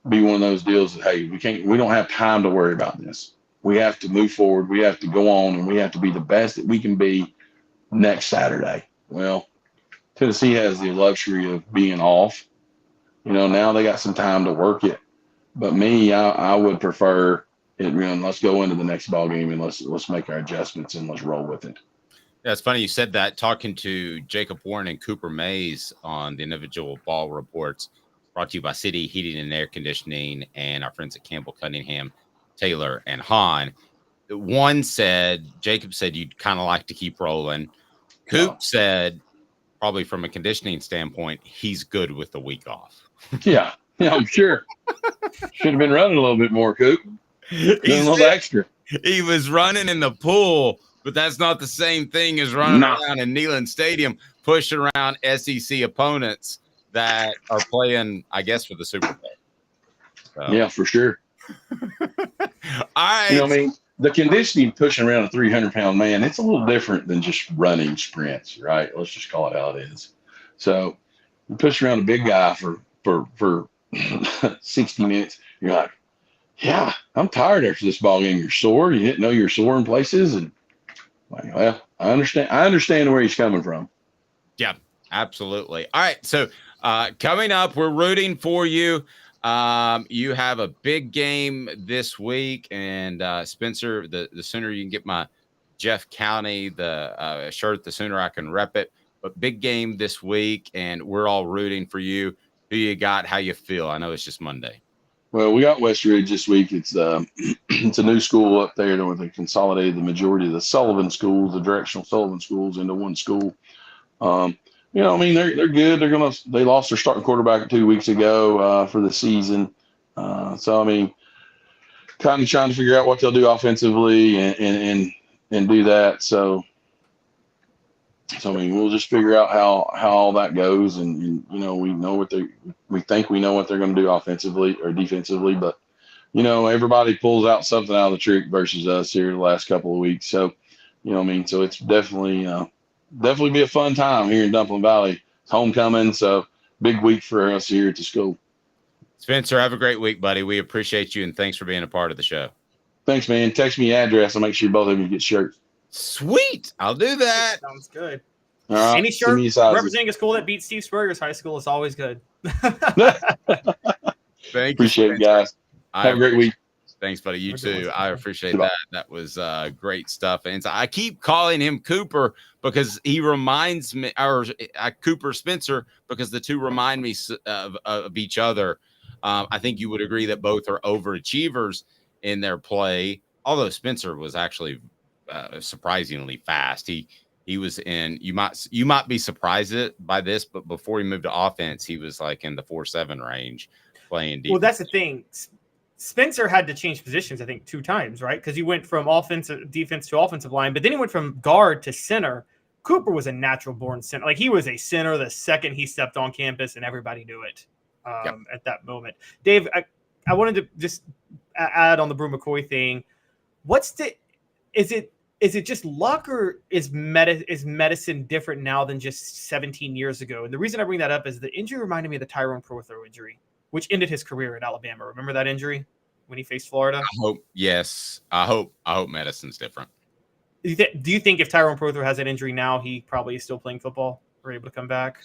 one of those deals that, hey, we don't have time to worry about this. We have to move forward. We have to go on, and we have to be the best that we can be next Saturday. Well, Tennessee has the luxury of being off. Now they got some time to work it. But me, I would prefer it. Let's go into the next ball game and let's make our adjustments and let's roll with it. Yeah, it's funny you said that. Talking to Jacob Warren and Cooper Mays on the individual ball reports, brought to you by City Heating and Air Conditioning and our friends at Campbell Cunningham, Taylor, and Hahn. Jacob said you'd kind of like to keep rolling. Coop said, probably from a conditioning standpoint, he's good with the week off. Yeah, I'm sure. Should have been running a little bit more, Coop. A little extra. He was running in the pool, but that's not the same thing as running around in Neyland Stadium, pushing around SEC opponents that are playing, I guess, for the Super Bowl. So. Yeah, for sure. All right. You know what I mean? The conditioning pushing around a 300-pound man, it's a little different than just running sprints, right? Let's just call it how it is. So you push around a big guy for 60 minutes, you're like, yeah, I'm tired after this ball game. You're sore. You didn't know you're sore in places. And like, well, I understand where he's coming from. Yeah, absolutely. All right. So coming up, we're rooting for you. You have a big game this week, and Spencer, the sooner you can get my Jeff County the shirt, the sooner I can rep it. But big game this week, and we're all rooting for you. Who you got? How you feel? I know it's just Monday. Well, we got West Ridge this week. It's it's a new school up there where they consolidated the majority of the Sullivan schools, the directional Sullivan schools, into one school. I mean, they're good. They lost their starting quarterback 2 weeks ago for the season. So I mean, kind of trying to figure out what they'll do offensively and do that. So I mean, we'll just figure out how all that goes, and we think we know what they're going to do offensively or defensively, but everybody pulls out something out of the trick versus us here the last couple of weeks. So so it's definitely be a fun time here in Dumpling Valley. It's homecoming, so big week for us here at the school. Spencer, have a great week, buddy. We appreciate you, and thanks for being a part of the show. Thanks, man. Text me your address. I'll make sure both of you get shirts. Sweet. I'll do that. Sounds good. All right. Any shirt representing a school that beat Steve Spurrier's high school is always good. Thank appreciate you, it, guys. Have a great week. Thanks, buddy. You too. I appreciate that. That was great stuff. And so I keep calling him Cooper because he reminds me, or Cooper Spencer, because the two remind me of each other. I think you would agree that both are overachievers in their play, although Spencer was actually surprisingly fast. He was in, you might be surprised by this, but before he moved to offense, he was like in the 4.7 range playing defense. Well, that's the thing. Spencer had to change positions, I think, 2 times, right? Because he went from defense to offensive line, but then he went from guard to center. Cooper was a natural born center. Like, he was a center the second he stepped on campus, and everybody knew it at that moment. Dave, I wanted to just add on the Bru McCoy thing. Is it just luck, or is medicine different now than just 17 years ago? And the reason I bring that up is the injury reminded me of the Tyrone Prothro injury, which ended his career at Alabama. Remember that injury when he faced Florida? I hope. Yes, I hope medicine's different. Do you think if Tyrone Prothro has an injury now, he probably is still playing football or able to come back?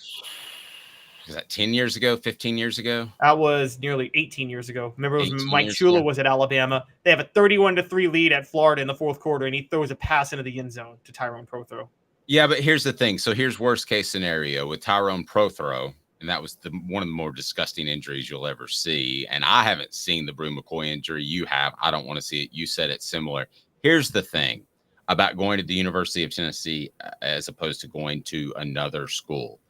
Is that 10 years ago, 15 years ago? That was nearly 18 years ago. Remember, it was Mike years Shula ago. was at Alabama. They have a 31-3 lead at Florida in the fourth quarter, and he throws a pass into the end zone to Tyrone Prothro. Yeah, but here's the thing. So here's worst case scenario with Tyrone Prothro, and that was one of the more disgusting injuries you'll ever see. And I haven't seen the Bru McCoy injury. You have. I don't want to see it. You said it's similar. Here's the thing about going to the University of Tennessee as opposed to going to another school,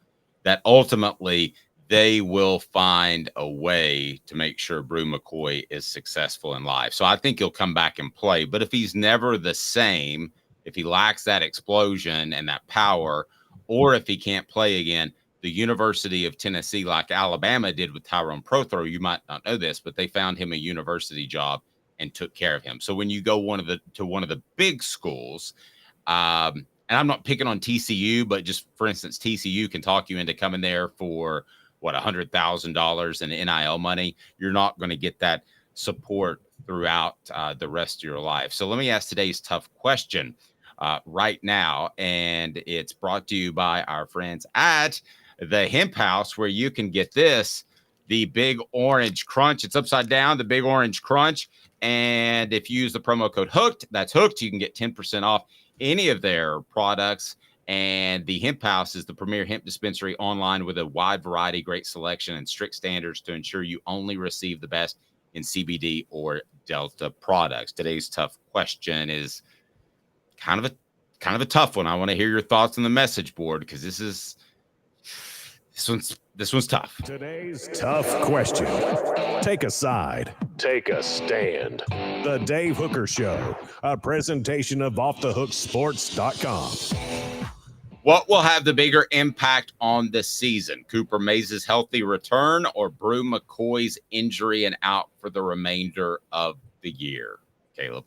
that ultimately they will find a way to make sure Bru McCoy is successful in life. So I think he'll come back and play. But if he's never the same, if he lacks that explosion and that power, or if he can't play again, the University of Tennessee, like Alabama did with Tyrone Prothro, you might not know this, but they found him a university job and took care of him. So when you go to one of the big schools, and I'm not picking on TCU, but just for instance, TCU can talk you into coming there for $100,000 in NIL money. You're not going to get that support throughout the rest of your life. So let me ask today's tough question right now, and it's brought to you by our friends at the Hemp House, where you can get the Big Orange Crunch. It's upside down, the Big Orange Crunch. And if you use the promo code HOOKED, that's HOOKED, you can get 10% off any of their products. And the Hemp House is the premier hemp dispensary online with a wide variety, great selection, and strict standards to ensure you only receive the best in CBD or Delta products. Today's tough question is kind of a tough one. I want to hear your thoughts on the message board, because this one's tough. Today's tough question. Take a side. Take a stand. The Dave Hooker Show, a presentation of offthehooksports.com. What will have the bigger impact on the season? Cooper Mays' healthy return or Bru McCoy's injury and out for the remainder of the year? Caleb?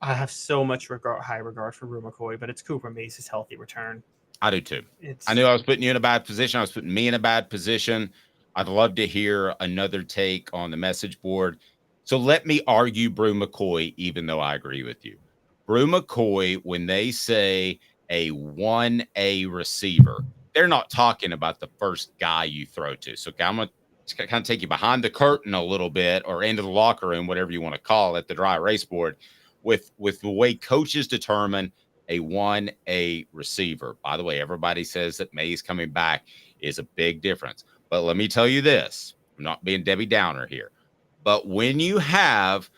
I have so much high regard for Bru McCoy, but it's Cooper Mays' healthy return. I do too. I knew I was putting you in a bad position. I was putting me in a bad position. I'd love to hear another take on the message board. So let me argue Bru McCoy, even though I agree with you. Bru McCoy, when they say a 1A receiver, they're not talking about the first guy you throw to. So I'm going to kind of take you behind the curtain a little bit, or into the locker room, whatever you want to call it, the dry erase board, with the way coaches determine a 1A receiver. By the way, everybody says that Mays coming back is a big difference. But let me tell you this, I'm not being Debbie Downer here, but when you have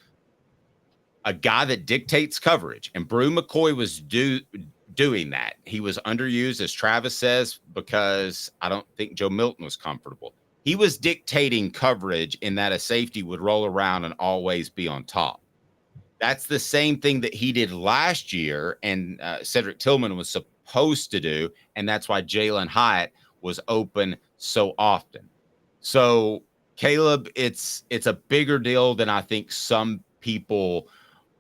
a guy that dictates coverage, and Bru McCoy was doing that, he was underused, as Travis says, because I don't think Joe Milton was comfortable. He was dictating coverage in that a safety would roll around and always be on top. That's the same thing that he did last year, and Cedric Tillman was supposed to do, and that's why Jalen Hyatt was open so often. So, Caleb, it's a bigger deal than I think some people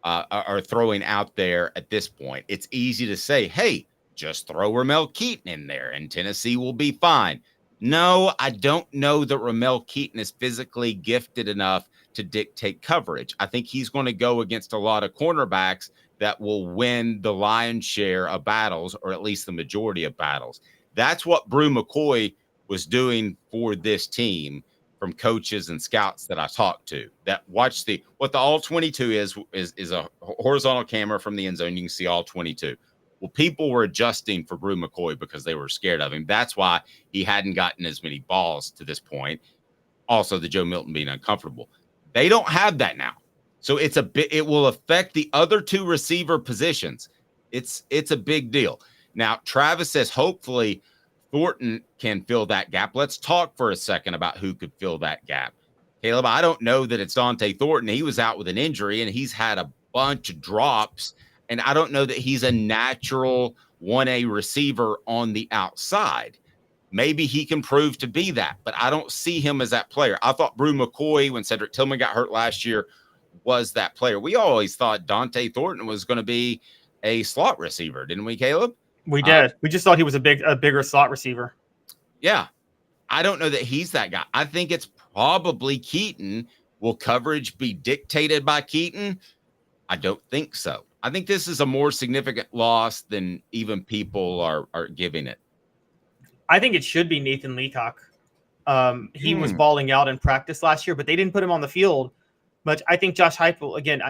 are throwing out there at this point. It's easy to say, hey, just throw Ramel Keaton in there, and Tennessee will be fine. No, I don't know that Ramel Keaton is physically gifted enough to dictate coverage. I think he's going to go against a lot of cornerbacks that will win the lion's share of battles, or at least the majority of battles. That's what Bru McCoy was doing for this team, from coaches and scouts that I talked to, that watch what the all 22 is a horizontal camera from the end zone. You can see all 22. Well, people were adjusting for Bru McCoy because they were scared of him. That's why he hadn't gotten as many balls to this point. Also, the Joe Milton being uncomfortable. They don't have that now. So it will affect the other two receiver positions. It's a big deal. Now, Travis says hopefully Thornton can fill that gap. Let's talk for a second about who could fill that gap. Caleb, I don't know that it's Dante Thornton. He was out with an injury, and he's had a bunch of drops, and I don't know that he's a natural 1A receiver on the outside. Maybe he can prove to be that, but I don't see him as that player. I thought Bru McCoy, when Cedric Tillman got hurt last year, was that player. We always thought Dante Thornton was going to be a slot receiver, didn't we, Caleb? We did. We just thought he was a bigger slot receiver. Yeah. I don't know that he's that guy. I think it's probably Keaton, Will coverage be dictated by Keaton? I don't think so. I think this is a more significant loss than even people are giving it. I think it should be Nathan Leacock. He was balling out in practice last year, but they didn't put him on the field much. I think Josh Heupel, again,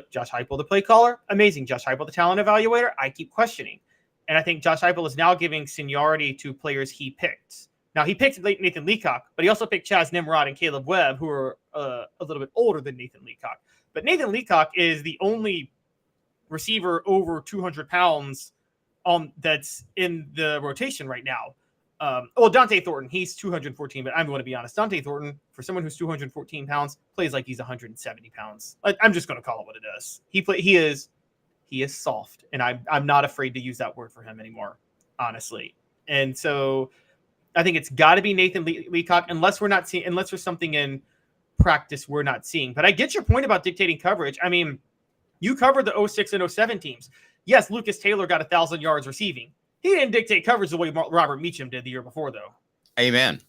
Josh Heupel, the play caller, amazing. Josh Heupel, the talent evaluator, I keep questioning. And I think Josh Heupel is now giving seniority to players he picked. Now, he picked Nathan Leacock, but he also picked Chaz Nimrod and Caleb Webb, who are a little bit older than Nathan Leacock. But Nathan Leacock is the only receiver over 200 pounds that's in the rotation right now. Dante Thornton, he's 214, but I'm going to be honest. Dante Thornton, for someone who's 214 pounds, plays like he's 170 pounds. I'm just going to call it what it is. He is soft, and I'm not afraid to use that word for him anymore, honestly. And so I think it's got to be Nathan Leacock, unless there's something in practice we're not seeing. But I get your point about dictating coverage. I mean, you covered the 06 and 07 teams. Yes, Lucas Taylor got 1,000 yards receiving. He didn't dictate coverage the way Robert Meacham did the year before, though. Amen.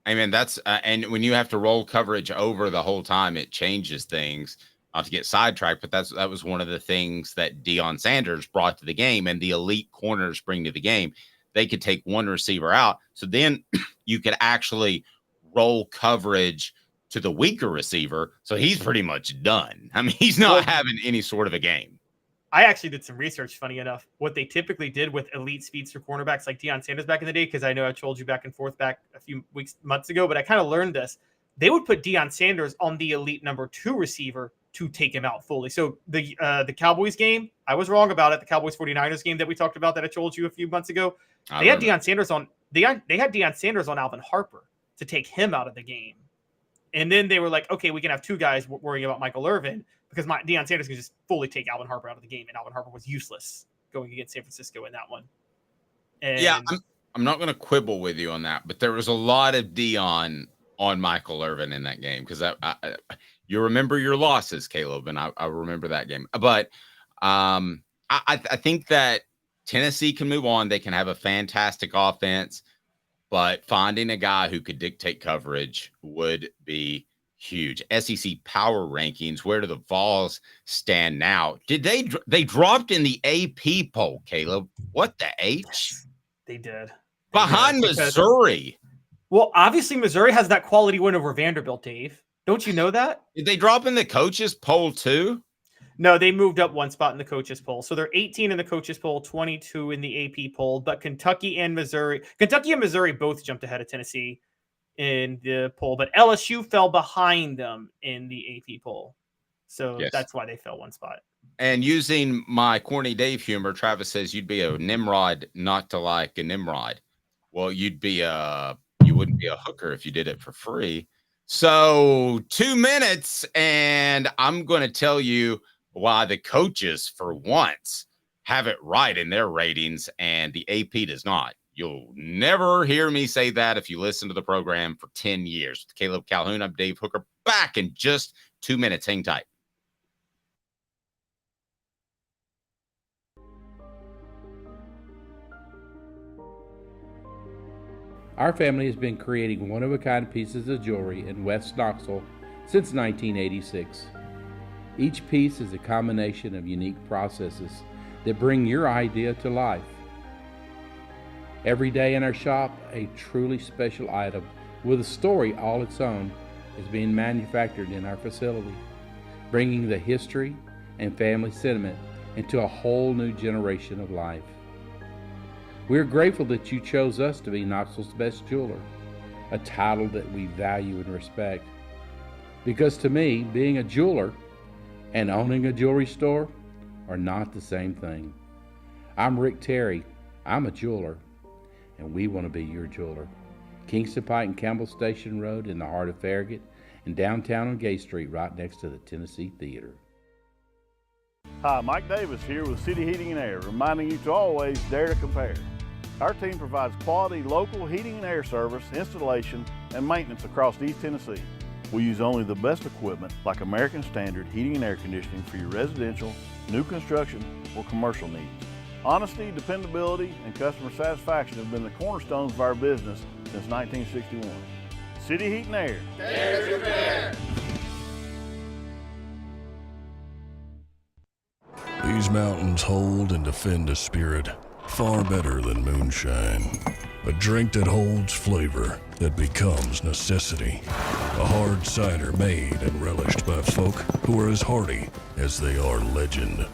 That's and when you have to roll coverage over the whole time, it changes things. Not to get sidetracked, but that was one of the things that Deion Sanders brought to the game, and the elite corners bring to the game. They could take one receiver out, so then you could actually roll coverage to the weaker receiver. So he's pretty much done. I mean, he's not having any sort of a game. I actually did some research, funny enough, what they typically did with elite speedster cornerbacks like Deion Sanders back in the day, because I know I told you back and forth back a few months ago, but I kind of learned this. They would put Deion Sanders on the elite number 2 receiver to take him out fully. So the Cowboys game, I was wrong about it. The Cowboys 49ers game that we talked about that I told you a few months ago, they had Deion Sanders on Alvin Harper to take him out of the game. And then they were like, okay, we can have 2 guys worrying about Michael Irvin, because Deion Sanders can just fully take Alvin Harper out of the game, and Alvin Harper was useless going against San Francisco in that one. And yeah, I'm not going to quibble with you on that, but there was a lot of Deion on Michael Irvin in that game, because you remember your losses, Caleb, and I remember that game. But I think that Tennessee can move on. They can have a fantastic offense, but finding a guy who could dictate coverage would be huge. SEC power rankings, where do the Vols stand now? Did they dropped in the AP poll, Caleb? What the H? They did. Behind Missouri. Well, obviously Missouri has that quality win over Vanderbilt, Dave. Don't you know that? Did they drop in the coaches poll too? No, they moved up 1 spot in the coaches poll. So they're 18 in the coaches poll, 22 in the AP poll, but Kentucky and Missouri both jumped ahead of Tennessee in the poll, but LSU fell behind them in the AP poll. So That's why they fell 1 spot. And using my corny Dave humor, Travis says you'd be a Nimrod not to like a Nimrod. Well, you wouldn't be a hooker if you did it for free. So 2 minutes, and I'm going to tell you why the coaches for once have it right in their ratings and the AP does not. You'll never hear me say that if you listen to the program for 10 years. With Caleb Calhoun, I'm Dave Hooker, back in just 2 minutes. Hang tight. Our family has been creating one-of-a-kind pieces of jewelry in West Knoxville since 1986. Each piece is a combination of unique processes that bring your idea to life. Every day in our shop, a truly special item with a story all its own is being manufactured in our facility, bringing the history and family sentiment into a whole new generation of life. We are grateful that you chose us to be Knoxville's best jeweler, a title that we value and respect. Because to me, being a jeweler and owning a jewelry store are not the same thing. I'm Rick Terry. I'm a jeweler, and we want to be your jeweler. Kingston Pike and Campbell Station Road in the heart of Farragut, and downtown on Gay Street right next to the Tennessee Theater. Hi, Mike Davis here with City Heating and Air, reminding you to always dare to compare. Our team provides quality local heating and air service, installation, and maintenance across East Tennessee. We use only the best equipment like American Standard Heating and Air Conditioning for your residential, new construction, or commercial needs. Honesty, dependability, and customer satisfaction have been the cornerstones of our business since 1961. City Heat and Air. Dare to compare. These mountains hold and defend a spirit far better than moonshine. A drink that holds flavor that becomes necessity. A hard cider made and relished by folk who are as hearty as they are legend.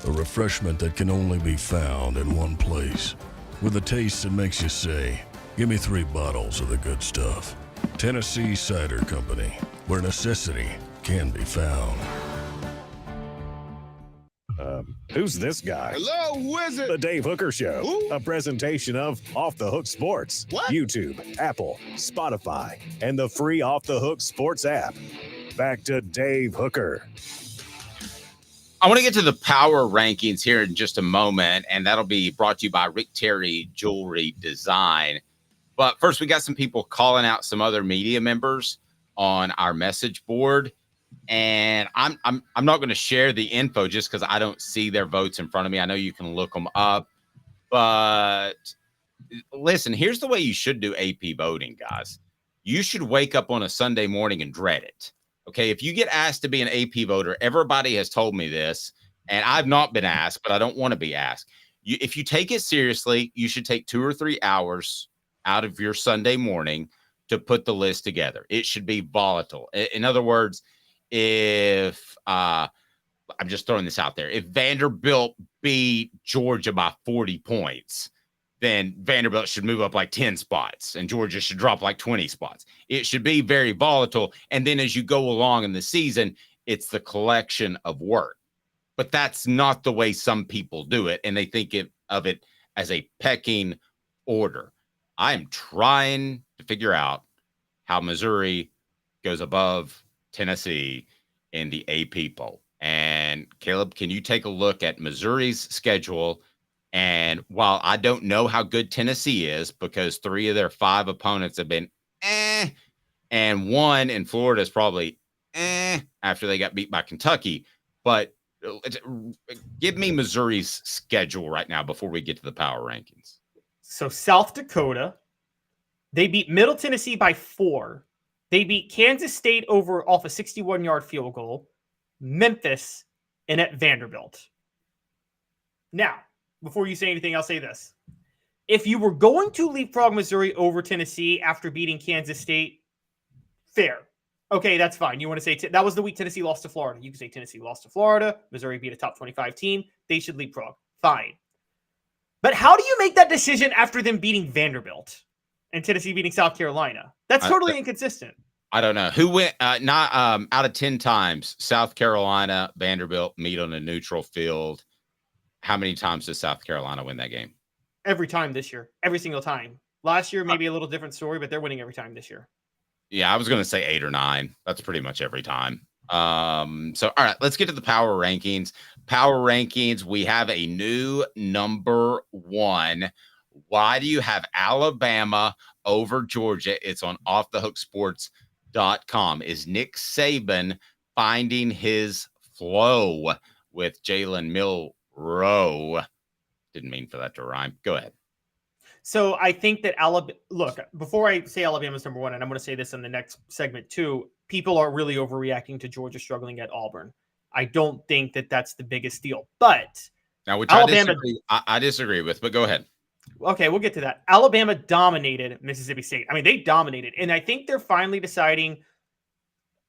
A refreshment that can only be found in one place. With a taste that makes you say, give me 3 bottles of the good stuff. Tennessee Cider Company, where necessity can be found. Who's this guy? Hello, who is it? The Dave Hooker Show, Who? a presentation of Off the Hook Sports, What? YouTube, Apple, Spotify, and the free Off the Hook Sports app. Back to Dave Hooker. I want to get to the power rankings here in just a moment, and that'll be brought to you by Rick Terry Jewelry Design. But first, we got some people calling out some other media members on our message board. And I'm not going to share the info just because I don't see their votes in front of me. I know you can look them up, but listen, here's the way you should do AP voting, guys. You should wake up on a Sunday morning and dread it. Okay, if you get asked to be an AP voter, everybody has told me this, and I've not been asked, but I don't want to be asked. If you take it seriously, you should take 2 or 3 hours out of your Sunday morning to put the list together. It should be volatile. In other words, if I'm just throwing this out there, if Vanderbilt beat Georgia by 40 points, then Vanderbilt should move up like 10 spots and Georgia should drop like 20 spots. It should be very volatile. And then as you go along in the season, it's the collection of work. But that's not the way some people do it. And they think of it as a pecking order. I am trying to figure out how Missouri goes above Tennessee in the AP poll. And Caleb, can you take a look at Missouri's schedule? And while I don't know how good Tennessee is, because 3 of their 5 opponents have been and 1 in Florida is probably after they got beat by Kentucky. But give me Missouri's schedule right now before we get to the power rankings. So South Dakota, they beat Middle Tennessee by 4. They beat Kansas State off a 61-yard field goal, Memphis, and at Vanderbilt. Now, before you say anything, I'll say this. If you were going to leapfrog Missouri over Tennessee after beating Kansas State, fair. Okay, that's fine. You want to say that was the week Tennessee lost to Florida. You can say Tennessee lost to Florida. Missouri beat a top 25 team. They should leapfrog. Fine. But how do you make that decision after them beating Vanderbilt and Tennessee beating South Carolina? That's totally inconsistent. I don't know who went out of 10 times. South Carolina, Vanderbilt meet on a neutral field. How many times does South Carolina win that game? Every time this year. Every single time. Last year, maybe a little different story, but they're winning every time this year. Yeah, I was going to say 8 or 9. That's pretty much every time. So, all right, let's get to the power rankings. Power rankings, we have a new number 1. Why do you have Alabama over Georgia? It's on offthehooksports.com. Is Nick Saban finding his flow with Jalen Milroe? Didn't mean for that to rhyme. Go ahead. So I think that look, before I say Alabama's number 1, and I'm going to say this in the next segment too, people are really overreacting to Georgia struggling at Auburn. I don't think that that's the biggest deal. But now, which Alabama, I disagree with, but go ahead. Okay, we'll get to that. Alabama dominated Mississippi State. I mean, they dominated. And I think they're finally deciding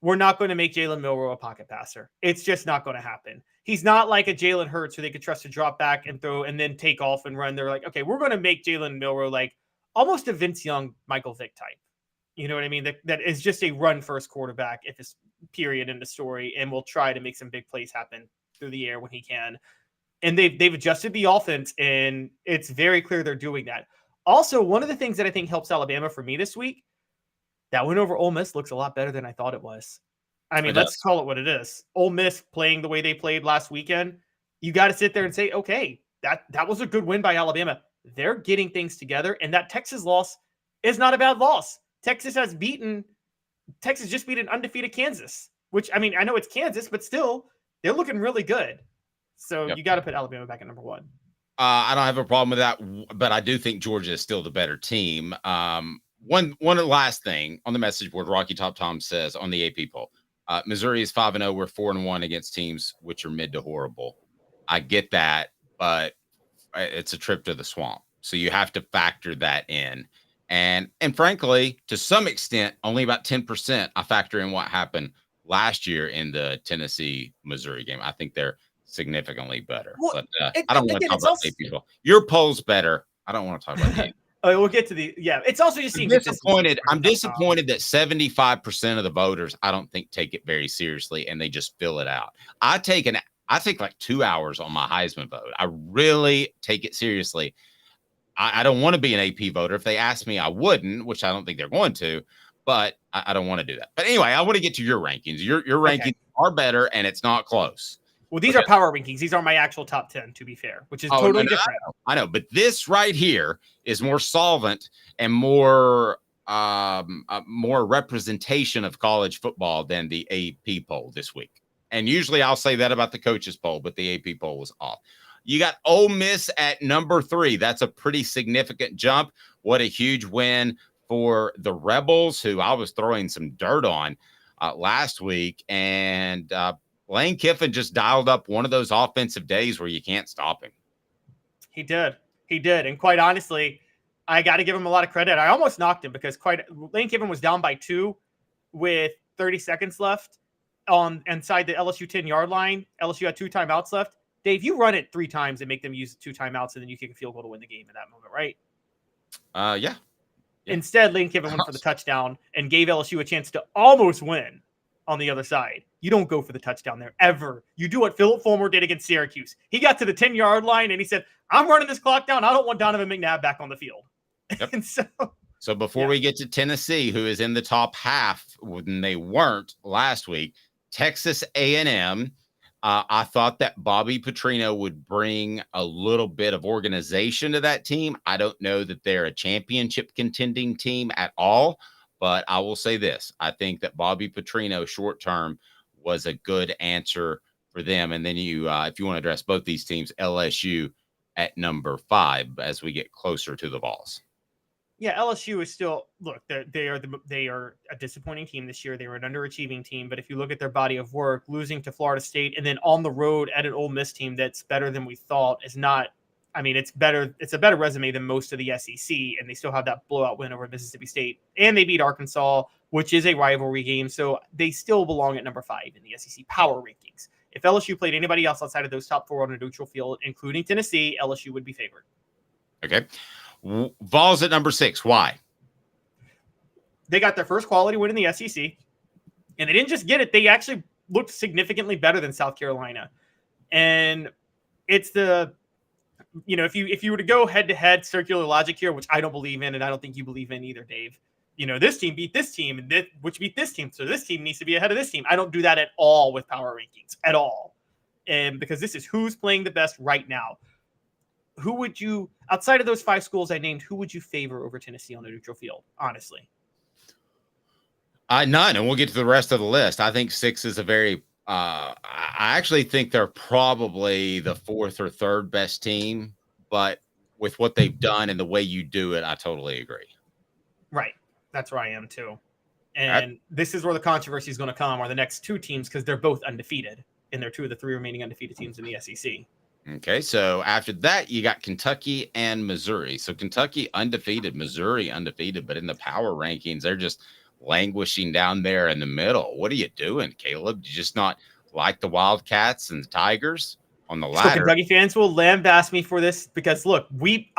we're not going to make Jalen Milroe a pocket passer. It's just not going to happen. He's not like a Jalen Hurts who they could trust to drop back and throw and then take off and run. They're like, okay, we're going to make Jalen Milroe like almost a Vince Young, Michael Vick type. You know what I mean? That is just a run-first quarterback if it's period in the story, and will try to make some big plays happen through the air when he can. And they've adjusted the offense, and it's very clear they're doing that. Also, one of the things that I think helps Alabama for me this week, that win over Ole Miss looks a lot better than I thought it was. I mean, let's call it what it is. Ole Miss playing the way they played last weekend, you got to sit there and say, okay, that was a good win by Alabama. They're getting things together, and that Texas loss is not a bad loss. Texas just beat an undefeated Kansas, which, I mean, I know it's Kansas, but still, they're looking really good. So you got to put Alabama back at number 1. I don't have a problem with that, but I do think Georgia is still the better team. One last thing on the message board, Rocky Top Tom says on the AP poll, Missouri is 5-0. We're 4-1 against teams which are mid to horrible. I get that, but it's a trip to the swamp. So you have to factor that in. And frankly, to some extent, only about 10% I factor in what happened last year in the Tennessee-Missouri game. I think they're significantly better. Well, but I don't want to again, talk it's about also- people. Your poll's better. I don't want to talk about the We'll get to the It's also just seeing disappointed. I'm disappointed that 75% of the voters, I don't think, take it very seriously, and they just fill it out. I take like 2 hours on my Heisman vote. I really take it seriously. I don't want to be an AP voter. If they asked me, I wouldn't, which I don't think they're going to, but I don't want to do that. But anyway, I want to get to your rankings. Your rankings are better, and it's not close. Well, these are power rankings. These are my actual top 10, to be fair, which is totally different. I know, but this right here is more solvent and more representation of college football than the AP poll this week. And usually I'll say that about the coaches poll, but the AP poll was off. You got Ole Miss at number 3. That's a pretty significant jump. What a huge win for the Rebels, who I was throwing some dirt on last week. And Lane Kiffin just dialed up one of those offensive days where you can't stop him. He did. And quite honestly, I got to give him a lot of credit. I almost knocked him because Lane Kiffin was down by 2 with 30 seconds left inside the LSU 10-yard line. LSU had 2 timeouts left. Dave, you run it 3 times and make them use 2 timeouts, and then you kick a field goal to win the game in that moment, right? Yeah. Instead, Lane Kiffin went for the touchdown and gave LSU a chance to almost win on the other side. You don't go for the touchdown there, ever. You do what Philip Fulmer did against Syracuse. He got to the 10-yard line, and he said, I'm running this clock down. I don't want Donovan McNabb back on the field. Yep. And so before we get to Tennessee, who is in the top half when they weren't last week, Texas A&M, I thought that Bobby Petrino would bring a little bit of organization to that team. I don't know that they're a championship contending team at all, but I will say this. I think that Bobby Petrino short term was a good answer for them. And then you, if you want to address both these teams, LSU at number 5 as we get closer to the Vols. Yeah, LSU is still they are a disappointing team this year. They were an underachieving team, but if you look at their body of work, losing to Florida State and then on the road at an Ole Miss team that's better than we thought is not. I mean, it's better. It's a better resume than most of the SEC, and they still have that blowout win over Mississippi State, and they beat Arkansas, which is a rivalry game. So they still belong at number 5 in the SEC power rankings. If LSU played anybody else outside of those top 4 on a neutral field, including Tennessee, LSU would be favored. Okay. Vols at number 6. Why? They got their first quality win in the SEC, and they didn't just get it. They actually looked significantly better than South Carolina. And it's if you were to go head-to-head circular logic here, which I don't believe in, and I don't think you believe in either, Dave, this team beat this team, and which beat this team, so this team needs to be ahead of this team. I don't do that at all with power rankings, at all. And because this is who's playing the best right now. Who would you, outside of those 5 schools I named, who would you favor over Tennessee on a neutral field, honestly? None, and we'll get to the rest of the list. I think 6 is a very I actually think they're probably the 4th or 3rd best team, but with what they've done and the way you do it, I totally agree. Right. That's where I am too. And this is where the controversy is going to come, are the next 2 teams, because they're both undefeated, and they're 2 of the 3 remaining undefeated teams in the SEC. Okay, so after that, you got Kentucky and Missouri. So Kentucky undefeated, Missouri undefeated, but in the power rankings, they're just languishing down there in the middle. What are you doing, Caleb? Do you just not like the Wildcats and the Tigers on the ladder? So Kentucky fans will lambaste me for this because, look, we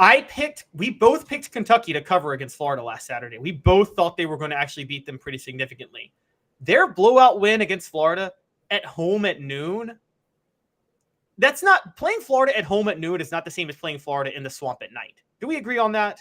both picked Kentucky to cover against Florida last Saturday. We both thought they were going to actually beat them pretty significantly. Their blowout win against Florida at home at noon, that's not – playing Florida at home at noon is not the same as playing Florida in the swamp at night. Do we agree on that?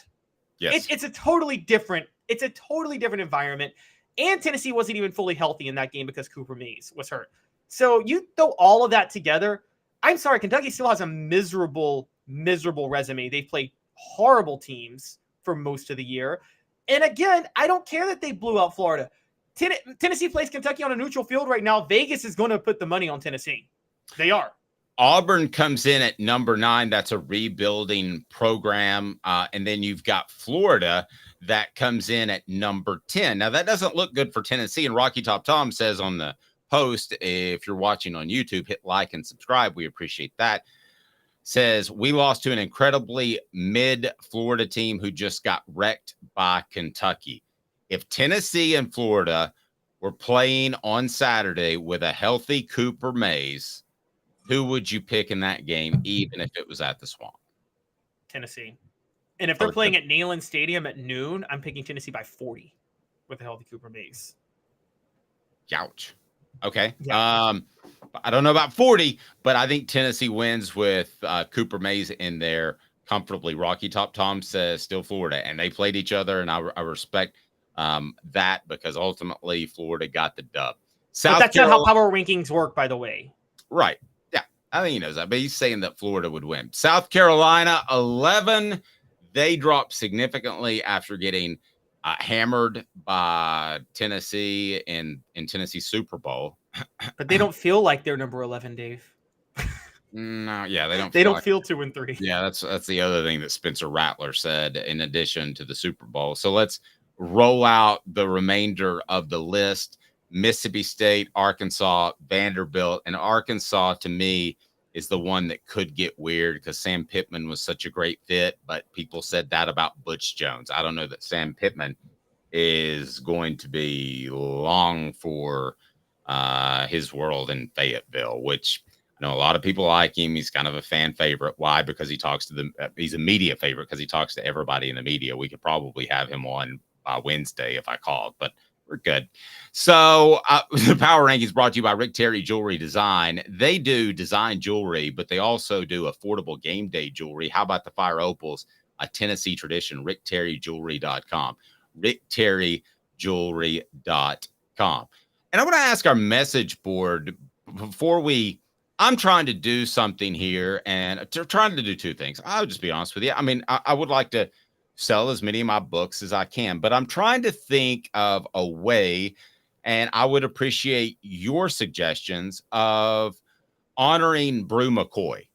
Yes. It's a totally different environment. And Tennessee wasn't even fully healthy in that game because Cooper Mays was hurt. So you throw all of that together. I'm sorry, Kentucky still has a miserable resume. They've played horrible teams for most of the year. And again, I don't care that they blew out Florida. Tennessee plays Kentucky on a neutral field right now. Vegas is going to put the money on Tennessee. They are. Auburn comes in at number 9. That's a rebuilding program. And then you've got Florida that comes in at number 10. Now, that doesn't look good for Tennessee. And Rocky Top Tom says on the post, if you're watching on YouTube, hit like and subscribe. We appreciate that. says, we lost to an incredibly mid-Florida team who just got wrecked by Kentucky. If Tennessee and Florida were playing on Saturday with a healthy Cooper Mays, who would you pick in that game, even if it was at the Swamp? Tennessee. And if they're playing at Neyland Stadium at noon, I'm picking Tennessee by 40 with a healthy Cooper Mays. Ouch. Okay. Yeah. I don't know about 40, but I think Tennessee wins with Cooper Mays in there comfortably. Rocky Top Tom says still Florida, and they played each other, and I respect that because ultimately Florida got the dub. But that's not how power rankings work, by the way. Right. Yeah. I think he knows that, but he's saying that Florida would win. South Carolina, 11. They dropped significantly after getting hammered by Tennessee in Tennessee Super Bowl. But they don't feel like they're number 11, Dave. No, yeah, they don't. They don't feel 2 and 3. Yeah, that's the other thing that Spencer Rattler said in addition to the Super Bowl. So let's roll out the remainder of the list. Mississippi State, Arkansas, Vanderbilt, and Arkansas to me is the one that could get weird because Sam Pittman was such a great fit, but people said that about Butch Jones. I don't know that Sam Pittman is going to be long for his world in Fayetteville, which I know a lot of people like him. He's kind of a fan favorite. Why? Because he talks to he's a media favorite because he talks to everybody in the media. We could probably have him on Wednesday if I called, but we're good. So the Power Rankings brought to you by Rick Terry Jewelry Design. They do design jewelry, but they also do affordable game day jewelry. How about the Fire Opals, a Tennessee tradition? RickTerryJewelry.com. RickTerryJewelry.com. And I want to ask our message board before I'm trying to do something here and trying to do two things. I'll just be honest with you. I mean, I would like to sell as many of my books as I can, but I'm trying to think of a way, and I would appreciate your suggestions of honoring Bru McCoy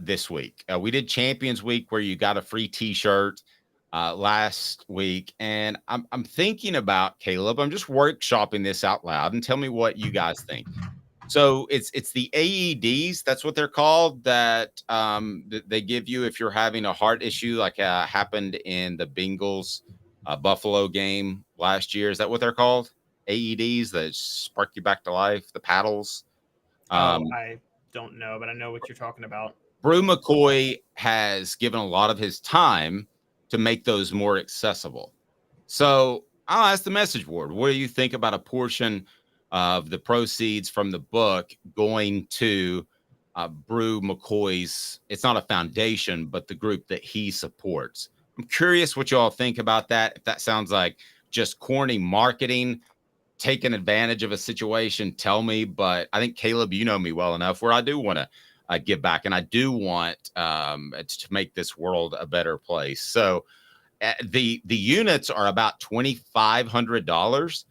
this week. We did Champions Week where you got a free t-shirt last week, and I'm thinking about, Caleb, I'm just workshopping this out loud, and tell me what you guys think. So it's the AEDs, that's what they're called, that they give you if you're having a heart issue, like happened in the Bengals Buffalo game last year. Is that what they're called? AEDs that spark you back to life, the paddles. I don't know, but I know what you're talking about. Bru McCoy has given a lot of his time to make those more accessible. So I'll ask the message board, what do you think about a portion of the proceeds from the book going to Bru McCoy's, it's not a foundation, but the group that he supports? I'm curious what you all think about that. If that sounds like just corny marketing, taking advantage of a situation, tell me. But I think, Caleb, you know me well enough where I do want to give back, and I do want to make this world a better place. So the units are about $2,500.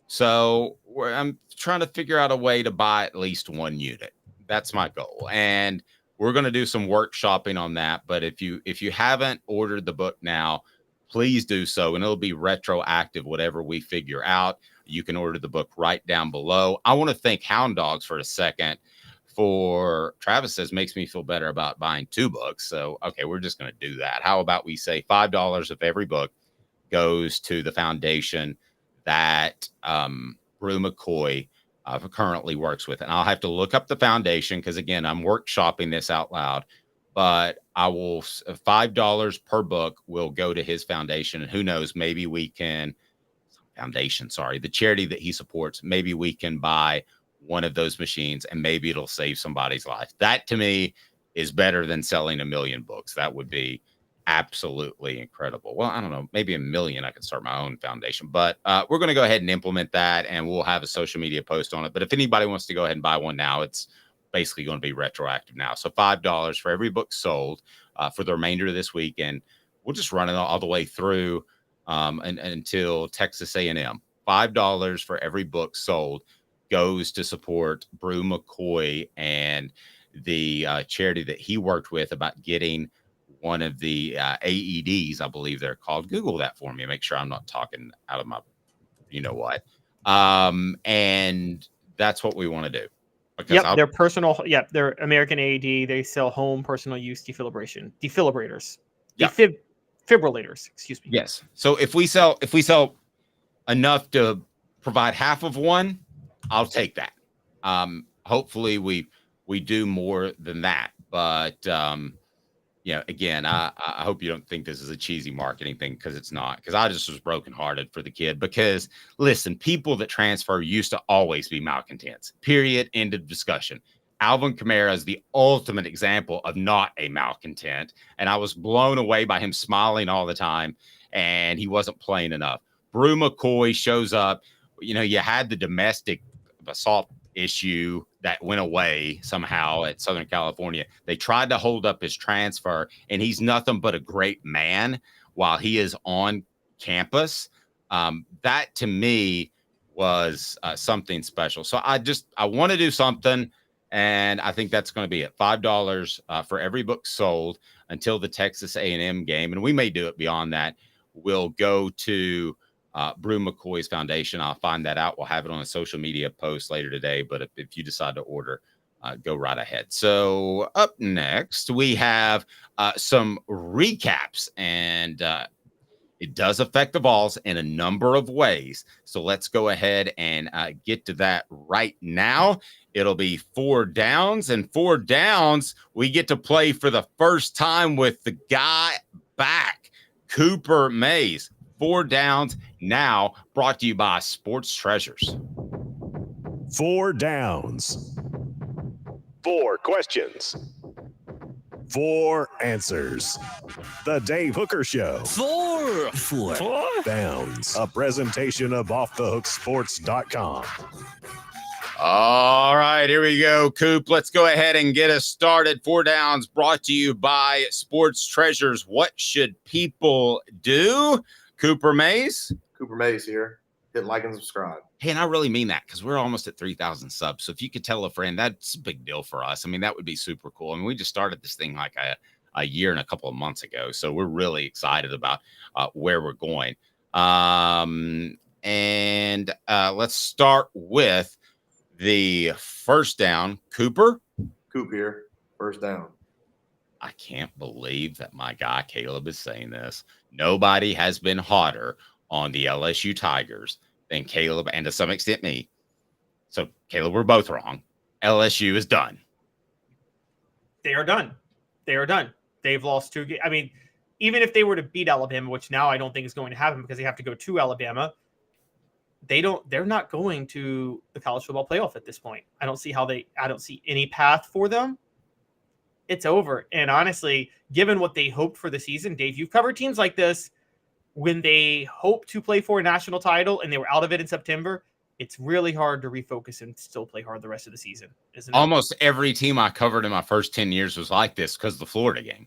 So I'm trying to figure out a way to buy at least one unit. That's my goal. And we're going to do some workshopping on that. But if you haven't ordered the book now, please do so. And it'll be retroactive, whatever we figure out. You can order the book right down below. I want to thank Hound Dogs for a second for, Travis says, makes me feel better about buying 2 books. So, okay, we're just going to do that. How about we say $5 of every book goes to the foundation that Bru McCoy currently works with. And I'll have to look up the foundation because, again, I'm workshopping this out loud. But I will, $5 per book will go to his foundation. And who knows, maybe we can, the charity that he supports, maybe we can buy one of those machines and maybe it'll save somebody's life. That, to me, is better than selling 1 million books. That would be absolutely incredible. Well, I don't know, maybe 1 million. I could start my own foundation, but we're going to go ahead and implement that, and we'll have a social media post on it. But if anybody wants to go ahead and buy one now, it's basically going to be retroactive now. So $5 for every book sold for the remainder of this week, and we'll just run it all the way through and until Texas A&M. $5 for every book sold goes to support Bru McCoy and the charity that he worked with about getting one of the AEDs, I believe they're called. Google that for me. Make sure I'm not talking out of my, you know what. And that's what we want to do. Because They're personal. Yep, they're American AED. They sell home personal use defibrillators, defibrillators. Excuse me. Yes. So if we sell enough to provide half of one, I'll take that. Hopefully we do more than that. But again, I hope you don't think this is a cheesy marketing thing, because it's not. Because I just was brokenhearted for the kid. Because listen, people that transfer used to always be malcontents. Period. End of discussion. Alvin Kamara is the ultimate example of not a malcontent, and I was blown away by him smiling all the time, and he wasn't playing enough. Bru McCoy shows up. You had the domestic assault issue that went away somehow at Southern California. They tried to hold up his transfer, and he's nothing but a great man while he is on campus. That to me was something special. So I want to do something, and I think that's going to be it. $5 for every book sold until the Texas A&M game, and we may do it beyond that. We'll go to Bru McCoy's foundation. I'll find that out. We'll have it on a social media post later today. But if you decide to order, go right ahead. So up next, we have some recaps, and it does affect the Vols in a number of ways. So let's go ahead and get to that right now. It'll be 4 downs, and 4 downs, we get to play for the first time with the guy back, Cooper Mays. 4 downs now, brought to you by Sports Treasures. 4 downs. 4 questions. 4 answers. The Dave Hooker Show. 4 downs. A presentation of offthehooksports.com. All right, here we go, Coop. Let's go ahead and get us started. 4 downs brought to you by Sports Treasures. What should people do? Cooper Mays. Cooper Mays here. Hit like and subscribe. Hey, and I really mean that, because we're almost at 3,000 subs. So if you could tell a friend, that's a big deal for us. I mean, that would be super cool. I mean, we just started this thing like a year and a couple of months ago. So we're really excited about where we're going. Let's start with the first down. Cooper. Coop here. First down. I can't believe that my guy Caleb is saying this. Nobody has been hotter on the LSU Tigers than Caleb, and to some extent me. So, Caleb, we're both wrong. LSU is done. They are done. They are done. They've lost 2 games. I mean, even if they were to beat Alabama, which now I don't think is going to happen because they have to go to Alabama, they're not going to the college football playoff at this point. I don't see any path for them. It's over. And honestly, given what they hoped for the season, Dave, you've covered teams like this when they hope to play for a national title and they were out of it in September. It's really hard to refocus and still play hard the rest of the season, isn't it? Almost every team I covered in my first 10 years was like this because of the Florida game.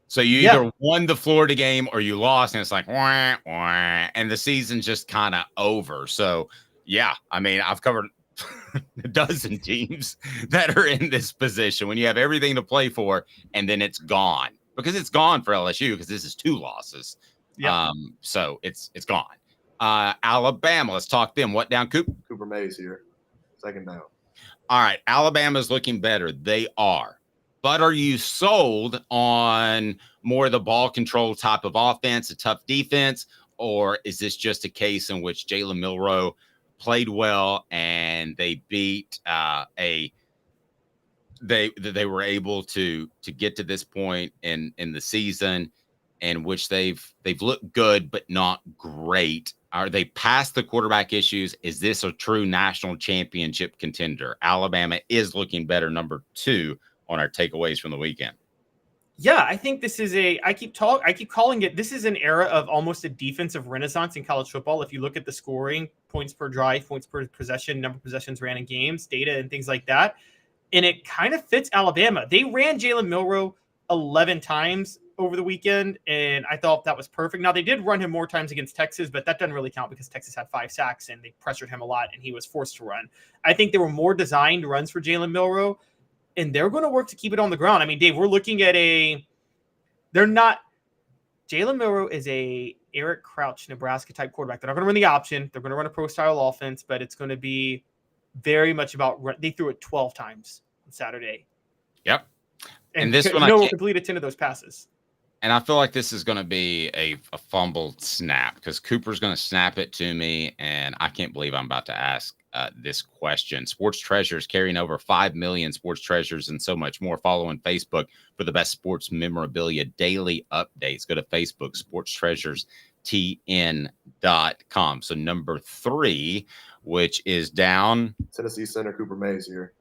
So you either won the Florida game or you lost, and it's like, wah, wah, and the season's just kind of over. So, yeah, I mean, I've covered a dozen teams that are in this position when you have everything to play for, and then it's gone. Because it's gone for LSU, because this is 2 losses. Yeah. So it's gone. Alabama, let's talk them. What down, Coop? Cooper Mays here. Second down. All right, Alabama's looking better. They are. But are you sold on more of the ball control type of offense, a tough defense, or is this just a case in which Jalen Milroe played well and they beat they were able to get to this point in the season in which they've looked good but not great? Are they past the quarterback issues? Is this a true national championship contender? Alabama is looking better, number 2 on our takeaways from the weekend. Yeah, I think this is I keep calling it, this is an era of almost a defensive renaissance in college football. If you look at the scoring, points per drive, points per possession, number of possessions ran in games, data and things like that. And it kind of fits Alabama. They ran Jalen Milroe 11 times over the weekend, and I thought that was perfect. Now, they did run him more times against Texas, but that doesn't really count because Texas had 5 sacks and they pressured him a lot and he was forced to run. I think there were more designed runs for Jalen Milroe, and they're going to work to keep it on the ground. I mean, Dave, we're looking at Jalen Milroe is a Eric Crouch, Nebraska type quarterback. They're not going to run the option. They're going to run a pro style offense, but it's going to be very much about they threw it 12 times on Saturday. Yep. And this one, completed 10 of those passes. And I feel like this is going to be a fumbled snap because Cooper's going to snap it to me. And I can't believe I'm about to ask this question. Sports Treasures carrying over 5 million sports treasures and so much more. Follow on Facebook for the best sports memorabilia daily updates. Go to Facebook, sportstreasuresTN.com. So number 3, which is down. Tennessee center Cooper Mays here.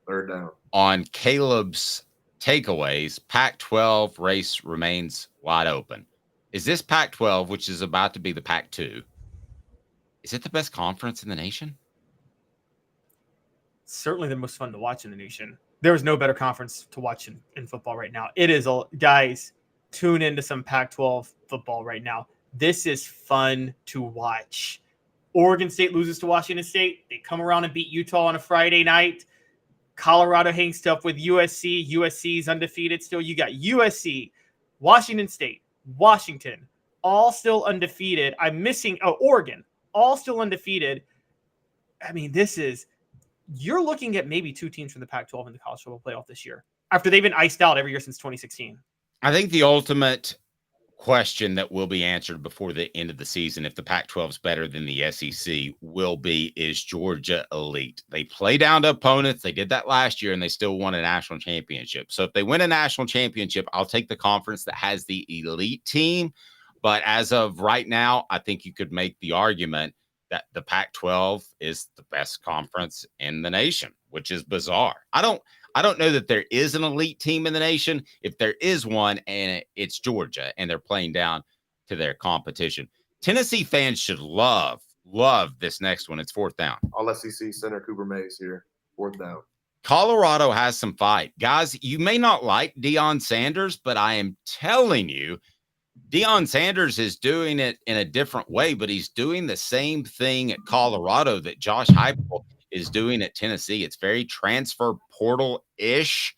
Third down. On Caleb's takeaways, Pac-12 race remains wide open. Is this Pac-12, which is about to be the Pac-2, is it the best conference in the nation? Certainly the most fun to watch in the nation. There is no better conference to watch in football right now. It is, guys, tune into some Pac-12 football right now. This is fun to watch. Oregon State loses to Washington State. They come around and beat Utah on a Friday night. Colorado hangs tough with USC. USC's undefeated still. You got USC, Washington State, Washington, all still undefeated. I'm missing Oregon, all still undefeated. I mean, you're looking at maybe 2 teams from the Pac-12 in the college football playoff this year after they've been iced out every year since 2016. I think the ultimate question that will be answered before the end of the season, if the Pac-12 is better than the SEC, will be, is Georgia elite? They play down to opponents. They did that last year, and they still won a national championship. So if they win a national championship, I'll take the conference that has the elite team. But as of right now, I think you could make the argument that the Pac-12 is the best conference in the nation, which is bizarre. I don't know that there is an elite team in the nation. If there is one, and it's Georgia, and they're playing down to their competition. Tennessee fans should love this next one. It's 4th down. All SEC center Cooper Mays here. 4th down. Colorado has some fight. Guys, you may not like Deion Sanders, but I am telling you, Deion Sanders is doing it in a different way, but he's doing the same thing at Colorado that Josh Heupel is doing at Tennessee. It's very transfer portal-ish.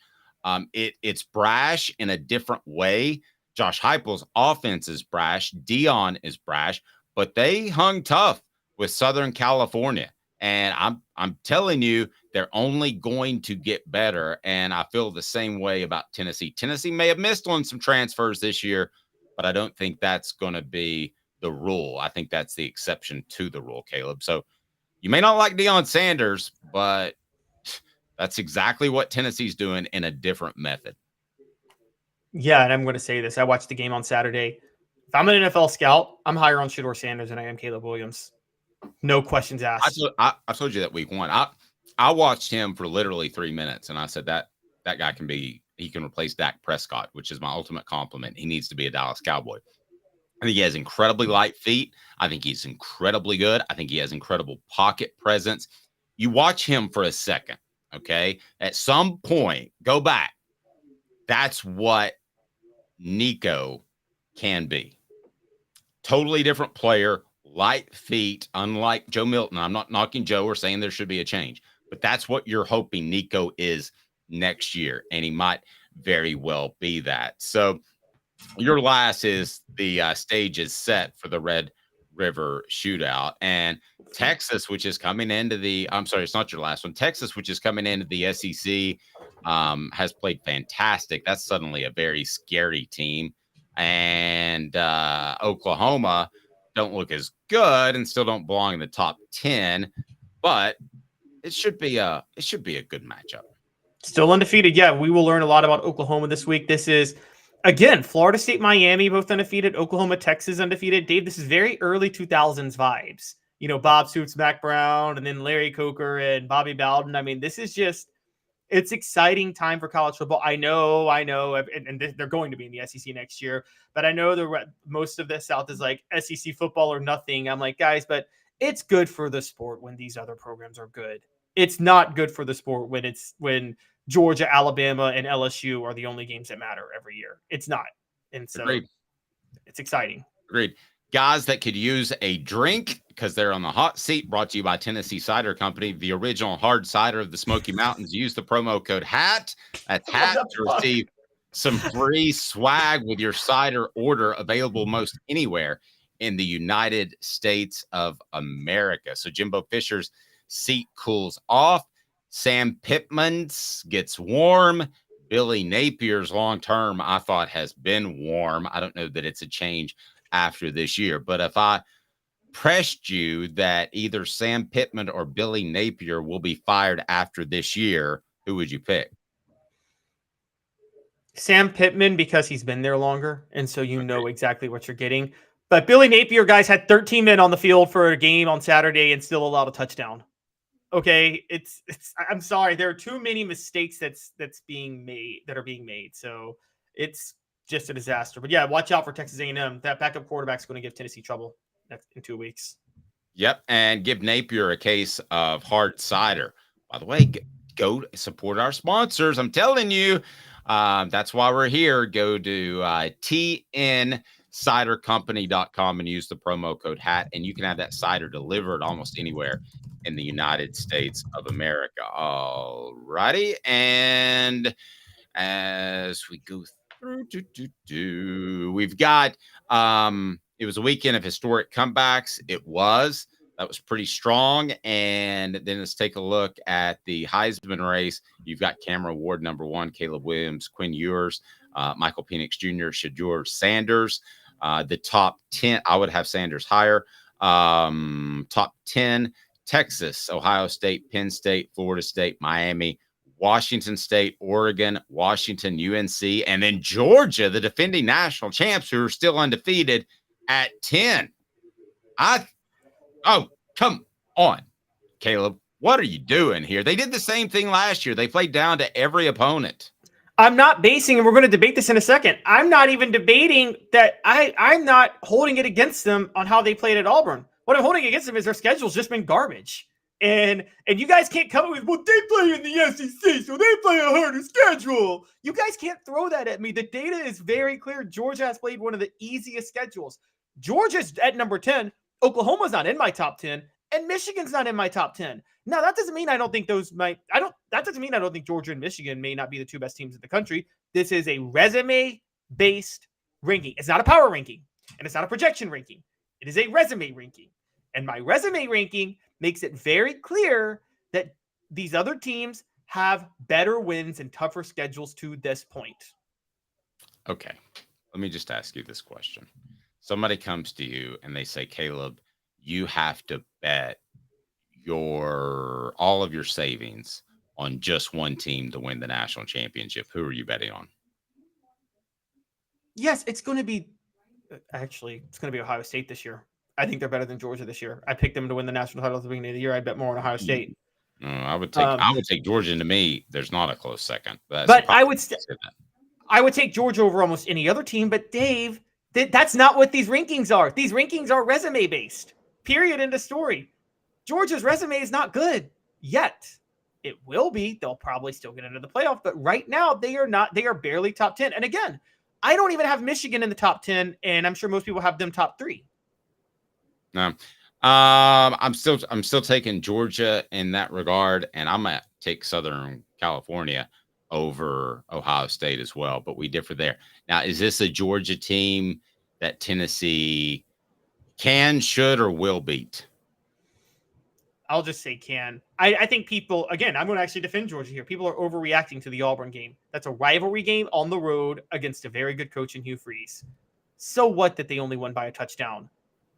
It's brash in a different way. Josh Heupel's offense is brash. Deion is brash, but they hung tough with Southern California. And I'm telling you, they're only going to get better. And I feel the same way about Tennessee. Tennessee may have missed on some transfers this year, but I don't think that's going to be the rule. I think that's the exception to the rule, Caleb. So you may not like Deion Sanders, but that's exactly what Tennessee's doing in a different method. Yeah, and I'm going to say this. I watched the game on Saturday. If I'm an NFL scout, I'm higher on Shedeur Sanders than I am Caleb Williams. No questions asked. I told you that week 1. I watched him for literally 3 minutes, and I said that guy he can replace Dak Prescott, which is my ultimate compliment. He needs to be a Dallas Cowboy. I think he has incredibly light feet. I think he's incredibly good. I think he has incredible pocket presence. You watch him for a second, okay? At some point, go back. That's what Nico can be. Totally different player, light feet, unlike Joe Milton. I'm not knocking Joe or saying there should be a change, but that's what you're hoping Nico is next year, and he might very well be that. So your last is the stage is set for the Red River Shootout, and Texas, which is coming into it's not your last one. Texas, which is coming into the SEC, has played fantastic. That's suddenly a very scary team, and Oklahoma don't look as good and still don't belong in the top 10, but it should be a good matchup. Still undefeated. Yeah, we will learn a lot about Oklahoma this week. This is, again, Florida State, Miami, both undefeated. Oklahoma, Texas, undefeated. Dave, this is very early 2000s vibes. You know, Bob Stoops, Mac Brown, and then Larry Coker and Bobby Bowden. I mean, this is just, it's exciting time for college football. I know, and they're going to be in the SEC next year, but I know most of the South is like SEC football or nothing. I'm like, guys, but it's good for the sport when these other programs are good. It's not good for the sport when Georgia, Alabama, and LSU are the only games that matter every year. It's not. And so Agreed. It's exciting. Agreed. Guys that could use a drink because they're on the hot seat, brought to you by Tennessee Cider Company, the original hard cider of the Smoky Mountains. Use the promo code HAT. That's HAT to receive some free swag with your cider order, available most anywhere in the United States of America. So Jimbo Fisher's seat cools off. Sam Pittman's gets warm. Billy Napier's long term, I thought, has been warm. I don't know that it's a change after this year, but if I pressed you that either Sam Pittman or Billy Napier will be fired after this year, who would you pick? Sam Pittman, because he's been there longer, and so you know exactly what you're getting. But Billy Napier, guys, had 13 men on the field for a game on Saturday and still allowed a touchdown. Okay, it's. I'm sorry, there are too many mistakes that are being made. So it's just a disaster. But yeah, watch out for Texas A&M. That backup quarterback's going to give Tennessee trouble in 2 weeks. Yep, and give Napier a case of hard cider. By the way, go support our sponsors. I'm telling you, that's why we're here. Go to tncidercompany.com and use the promo code HAT, and you can have that cider delivered almost anywhere in the United States of America. All righty, and as we go through, we've got it was a weekend of historic comebacks. That was pretty strong. And then let's take a look at the Heisman race. You've got Cameron Ward, number 1, Caleb Williams, Quinn Ewers, Michael Penix Jr., Shedeur Sanders. The top 10, I would have Sanders higher. Top 10, Texas, Ohio State, Penn State, Florida State, Miami, Washington State, Oregon, Washington, UNC, and then Georgia, the defending national champs who are still undefeated at 10. Oh, come on, Caleb. What are you doing here? They did the same thing last year. They played down to every opponent. I'm not basing, and we're going to debate this in a second. I'm not even debating that. I'm not holding it against them on how they played at Auburn. What I'm holding against them is their schedule's just been garbage. And you guys can't come up with, well, they play in the SEC, so they play a harder schedule. You guys can't throw that at me. The data is very clear. Georgia has played one of the easiest schedules. Georgia's at number 10. Oklahoma's not in my top 10, and Michigan's not in my top 10. Now, that doesn't mean I don't think that doesn't mean I don't think Georgia and Michigan may not be the 2 best teams in the country. This is a resume-based ranking. It's not a power ranking, and it's not a projection ranking. It is a resume ranking. And my resume ranking makes it very clear that these other teams have better wins and tougher schedules to this point. Okay. Let me just ask you this question. Somebody comes to you and they say, Caleb, you have to bet all of your savings on just one team to win the national championship. Who are you betting on? Yes, it's going to be Ohio State this year. I think they're better than Georgia this year. I picked them to win the national title at the beginning of the year. I bet more on Ohio State. I would take Georgia. And to me, there's not a close second. But I would take Georgia over almost any other team. But Dave, that's not what these rankings are. These rankings are resume based. Period. End of story. Georgia's resume is not good yet. It will be. They'll probably still get into the playoff. But right now, they are not. They are barely top 10. And again, I don't even have Michigan in the top 10, and I'm sure most people have them top 3. No, I'm still taking Georgia in that regard, and I'm gonna take Southern California over Ohio State as well. But we differ there. Now, is this a Georgia team that Tennessee can, should, or will beat? I'll just say can. I think people, again, I'm going to actually defend Georgia here. People are overreacting to the Auburn game. That's a rivalry game on the road against a very good coach in Hugh Freeze. So what that they only won by a touchdown?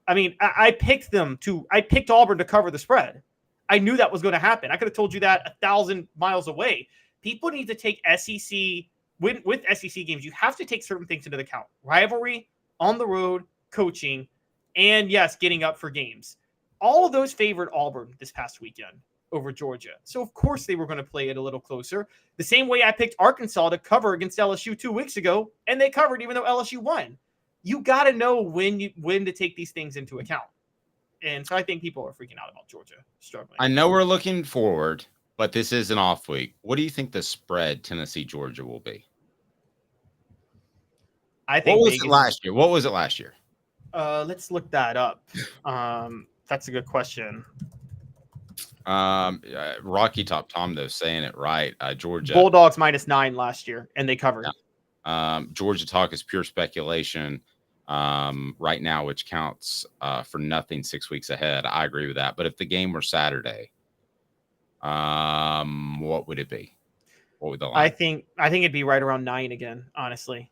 I mean, I picked Auburn to cover the spread. I knew that was going to happen. I could have told you that 1,000 miles away. People need to take with SEC games. You have to take certain things into account. Rivalry, on the road, coaching, and yes, getting up for games. All of those favored Auburn this past weekend over Georgia. So, of course, they were going to play it a little closer. The same way I picked Arkansas to cover against LSU 2 weeks ago, and they covered even though LSU won. You got to know when to take these things into account. And so I think people are freaking out about Georgia struggling. I know we're looking forward, but this is an off week. What do you think the spread Tennessee-Georgia will be? I think What was it last year? Let's look that up. That's a good question. Rocky Top Tom, though, saying it right. Georgia Bulldogs -9 last year, and they covered. Yeah. Georgia Talk is pure speculation right now, which counts for nothing 6 weeks ahead. I agree with that. But if the game were Saturday, What would it be? What would the line? I think it'd be right around 9 again, honestly.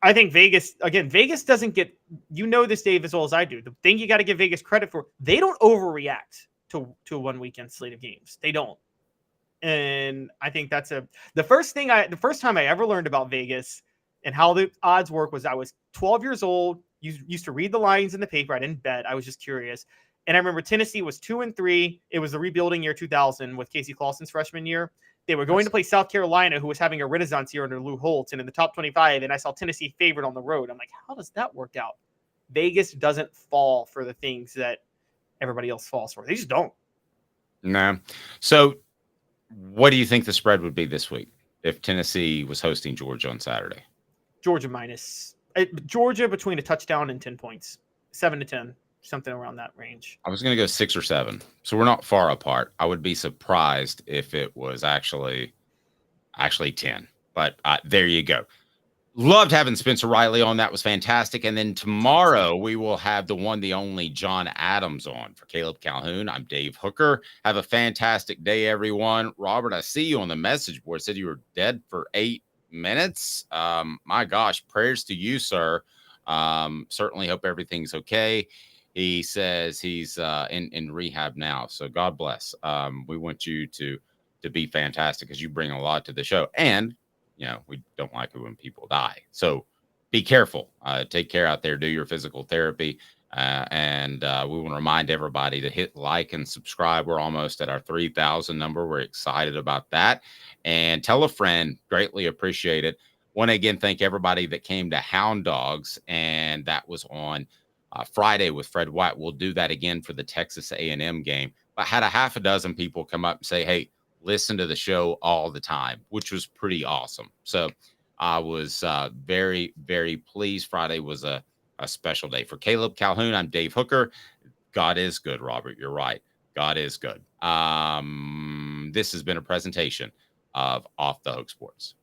I think Vegas doesn't get, this, Dave, as well as I do. The thing you got to give Vegas credit for, they don't overreact to a 1 weekend slate of games. They don't. And I think that's the first time I ever learned about Vegas and how the odds work was I was 12 years old. Used to read the lines in the paper. I didn't bet. I was just curious. And I remember Tennessee was 2-3. It was the rebuilding year 2000 with Casey Clausen's freshman year. They were going to play South Carolina, who was having a renaissance year under Lou Holtz, and in the top 25. And I saw Tennessee favored on the road. I'm like, how does that work out? Vegas doesn't fall for the things that everybody else falls for. They just don't. No. So what do you think the spread would be this week if Tennessee was hosting Georgia on Saturday? Georgia Georgia between a touchdown and 10 points, 7-10, something around that range. I was going to go 6 or 7. So we're not far apart. I would be surprised if it was actually 10, but there you go. Loved having Spencer Rattler on. That was fantastic. And then tomorrow we will have the one, the only John Adams on. For Caleb Calhoun, I'm Dave Hooker. Have a fantastic day, everyone. Robert, I see you on the message board. Said you were dead for 8 minutes. My gosh, prayers to you, sir. Certainly hope everything's okay. He says he's in rehab now. So God bless. We want you to be fantastic because you bring a lot to the show. And we don't like it when people die. So be careful. Take care out there. Do your physical therapy. And we want to remind everybody to hit like and subscribe. We're almost at our 3,000 number. We're excited about that. And tell a friend. Greatly appreciate it. Want to again thank everybody that came to Hound Dogs. And that was on Friday with Fred White. We'll do that again for the Texas A&M game. But had a half a dozen people come up and say, hey, listen to the show all the time, which was pretty awesome. So I was very, very pleased. Friday was a special day. For Caleb Calhoun, I'm Dave Hooker. God is good, Robert. You're right. God is good. This has been a presentation of Off the Hook Sports.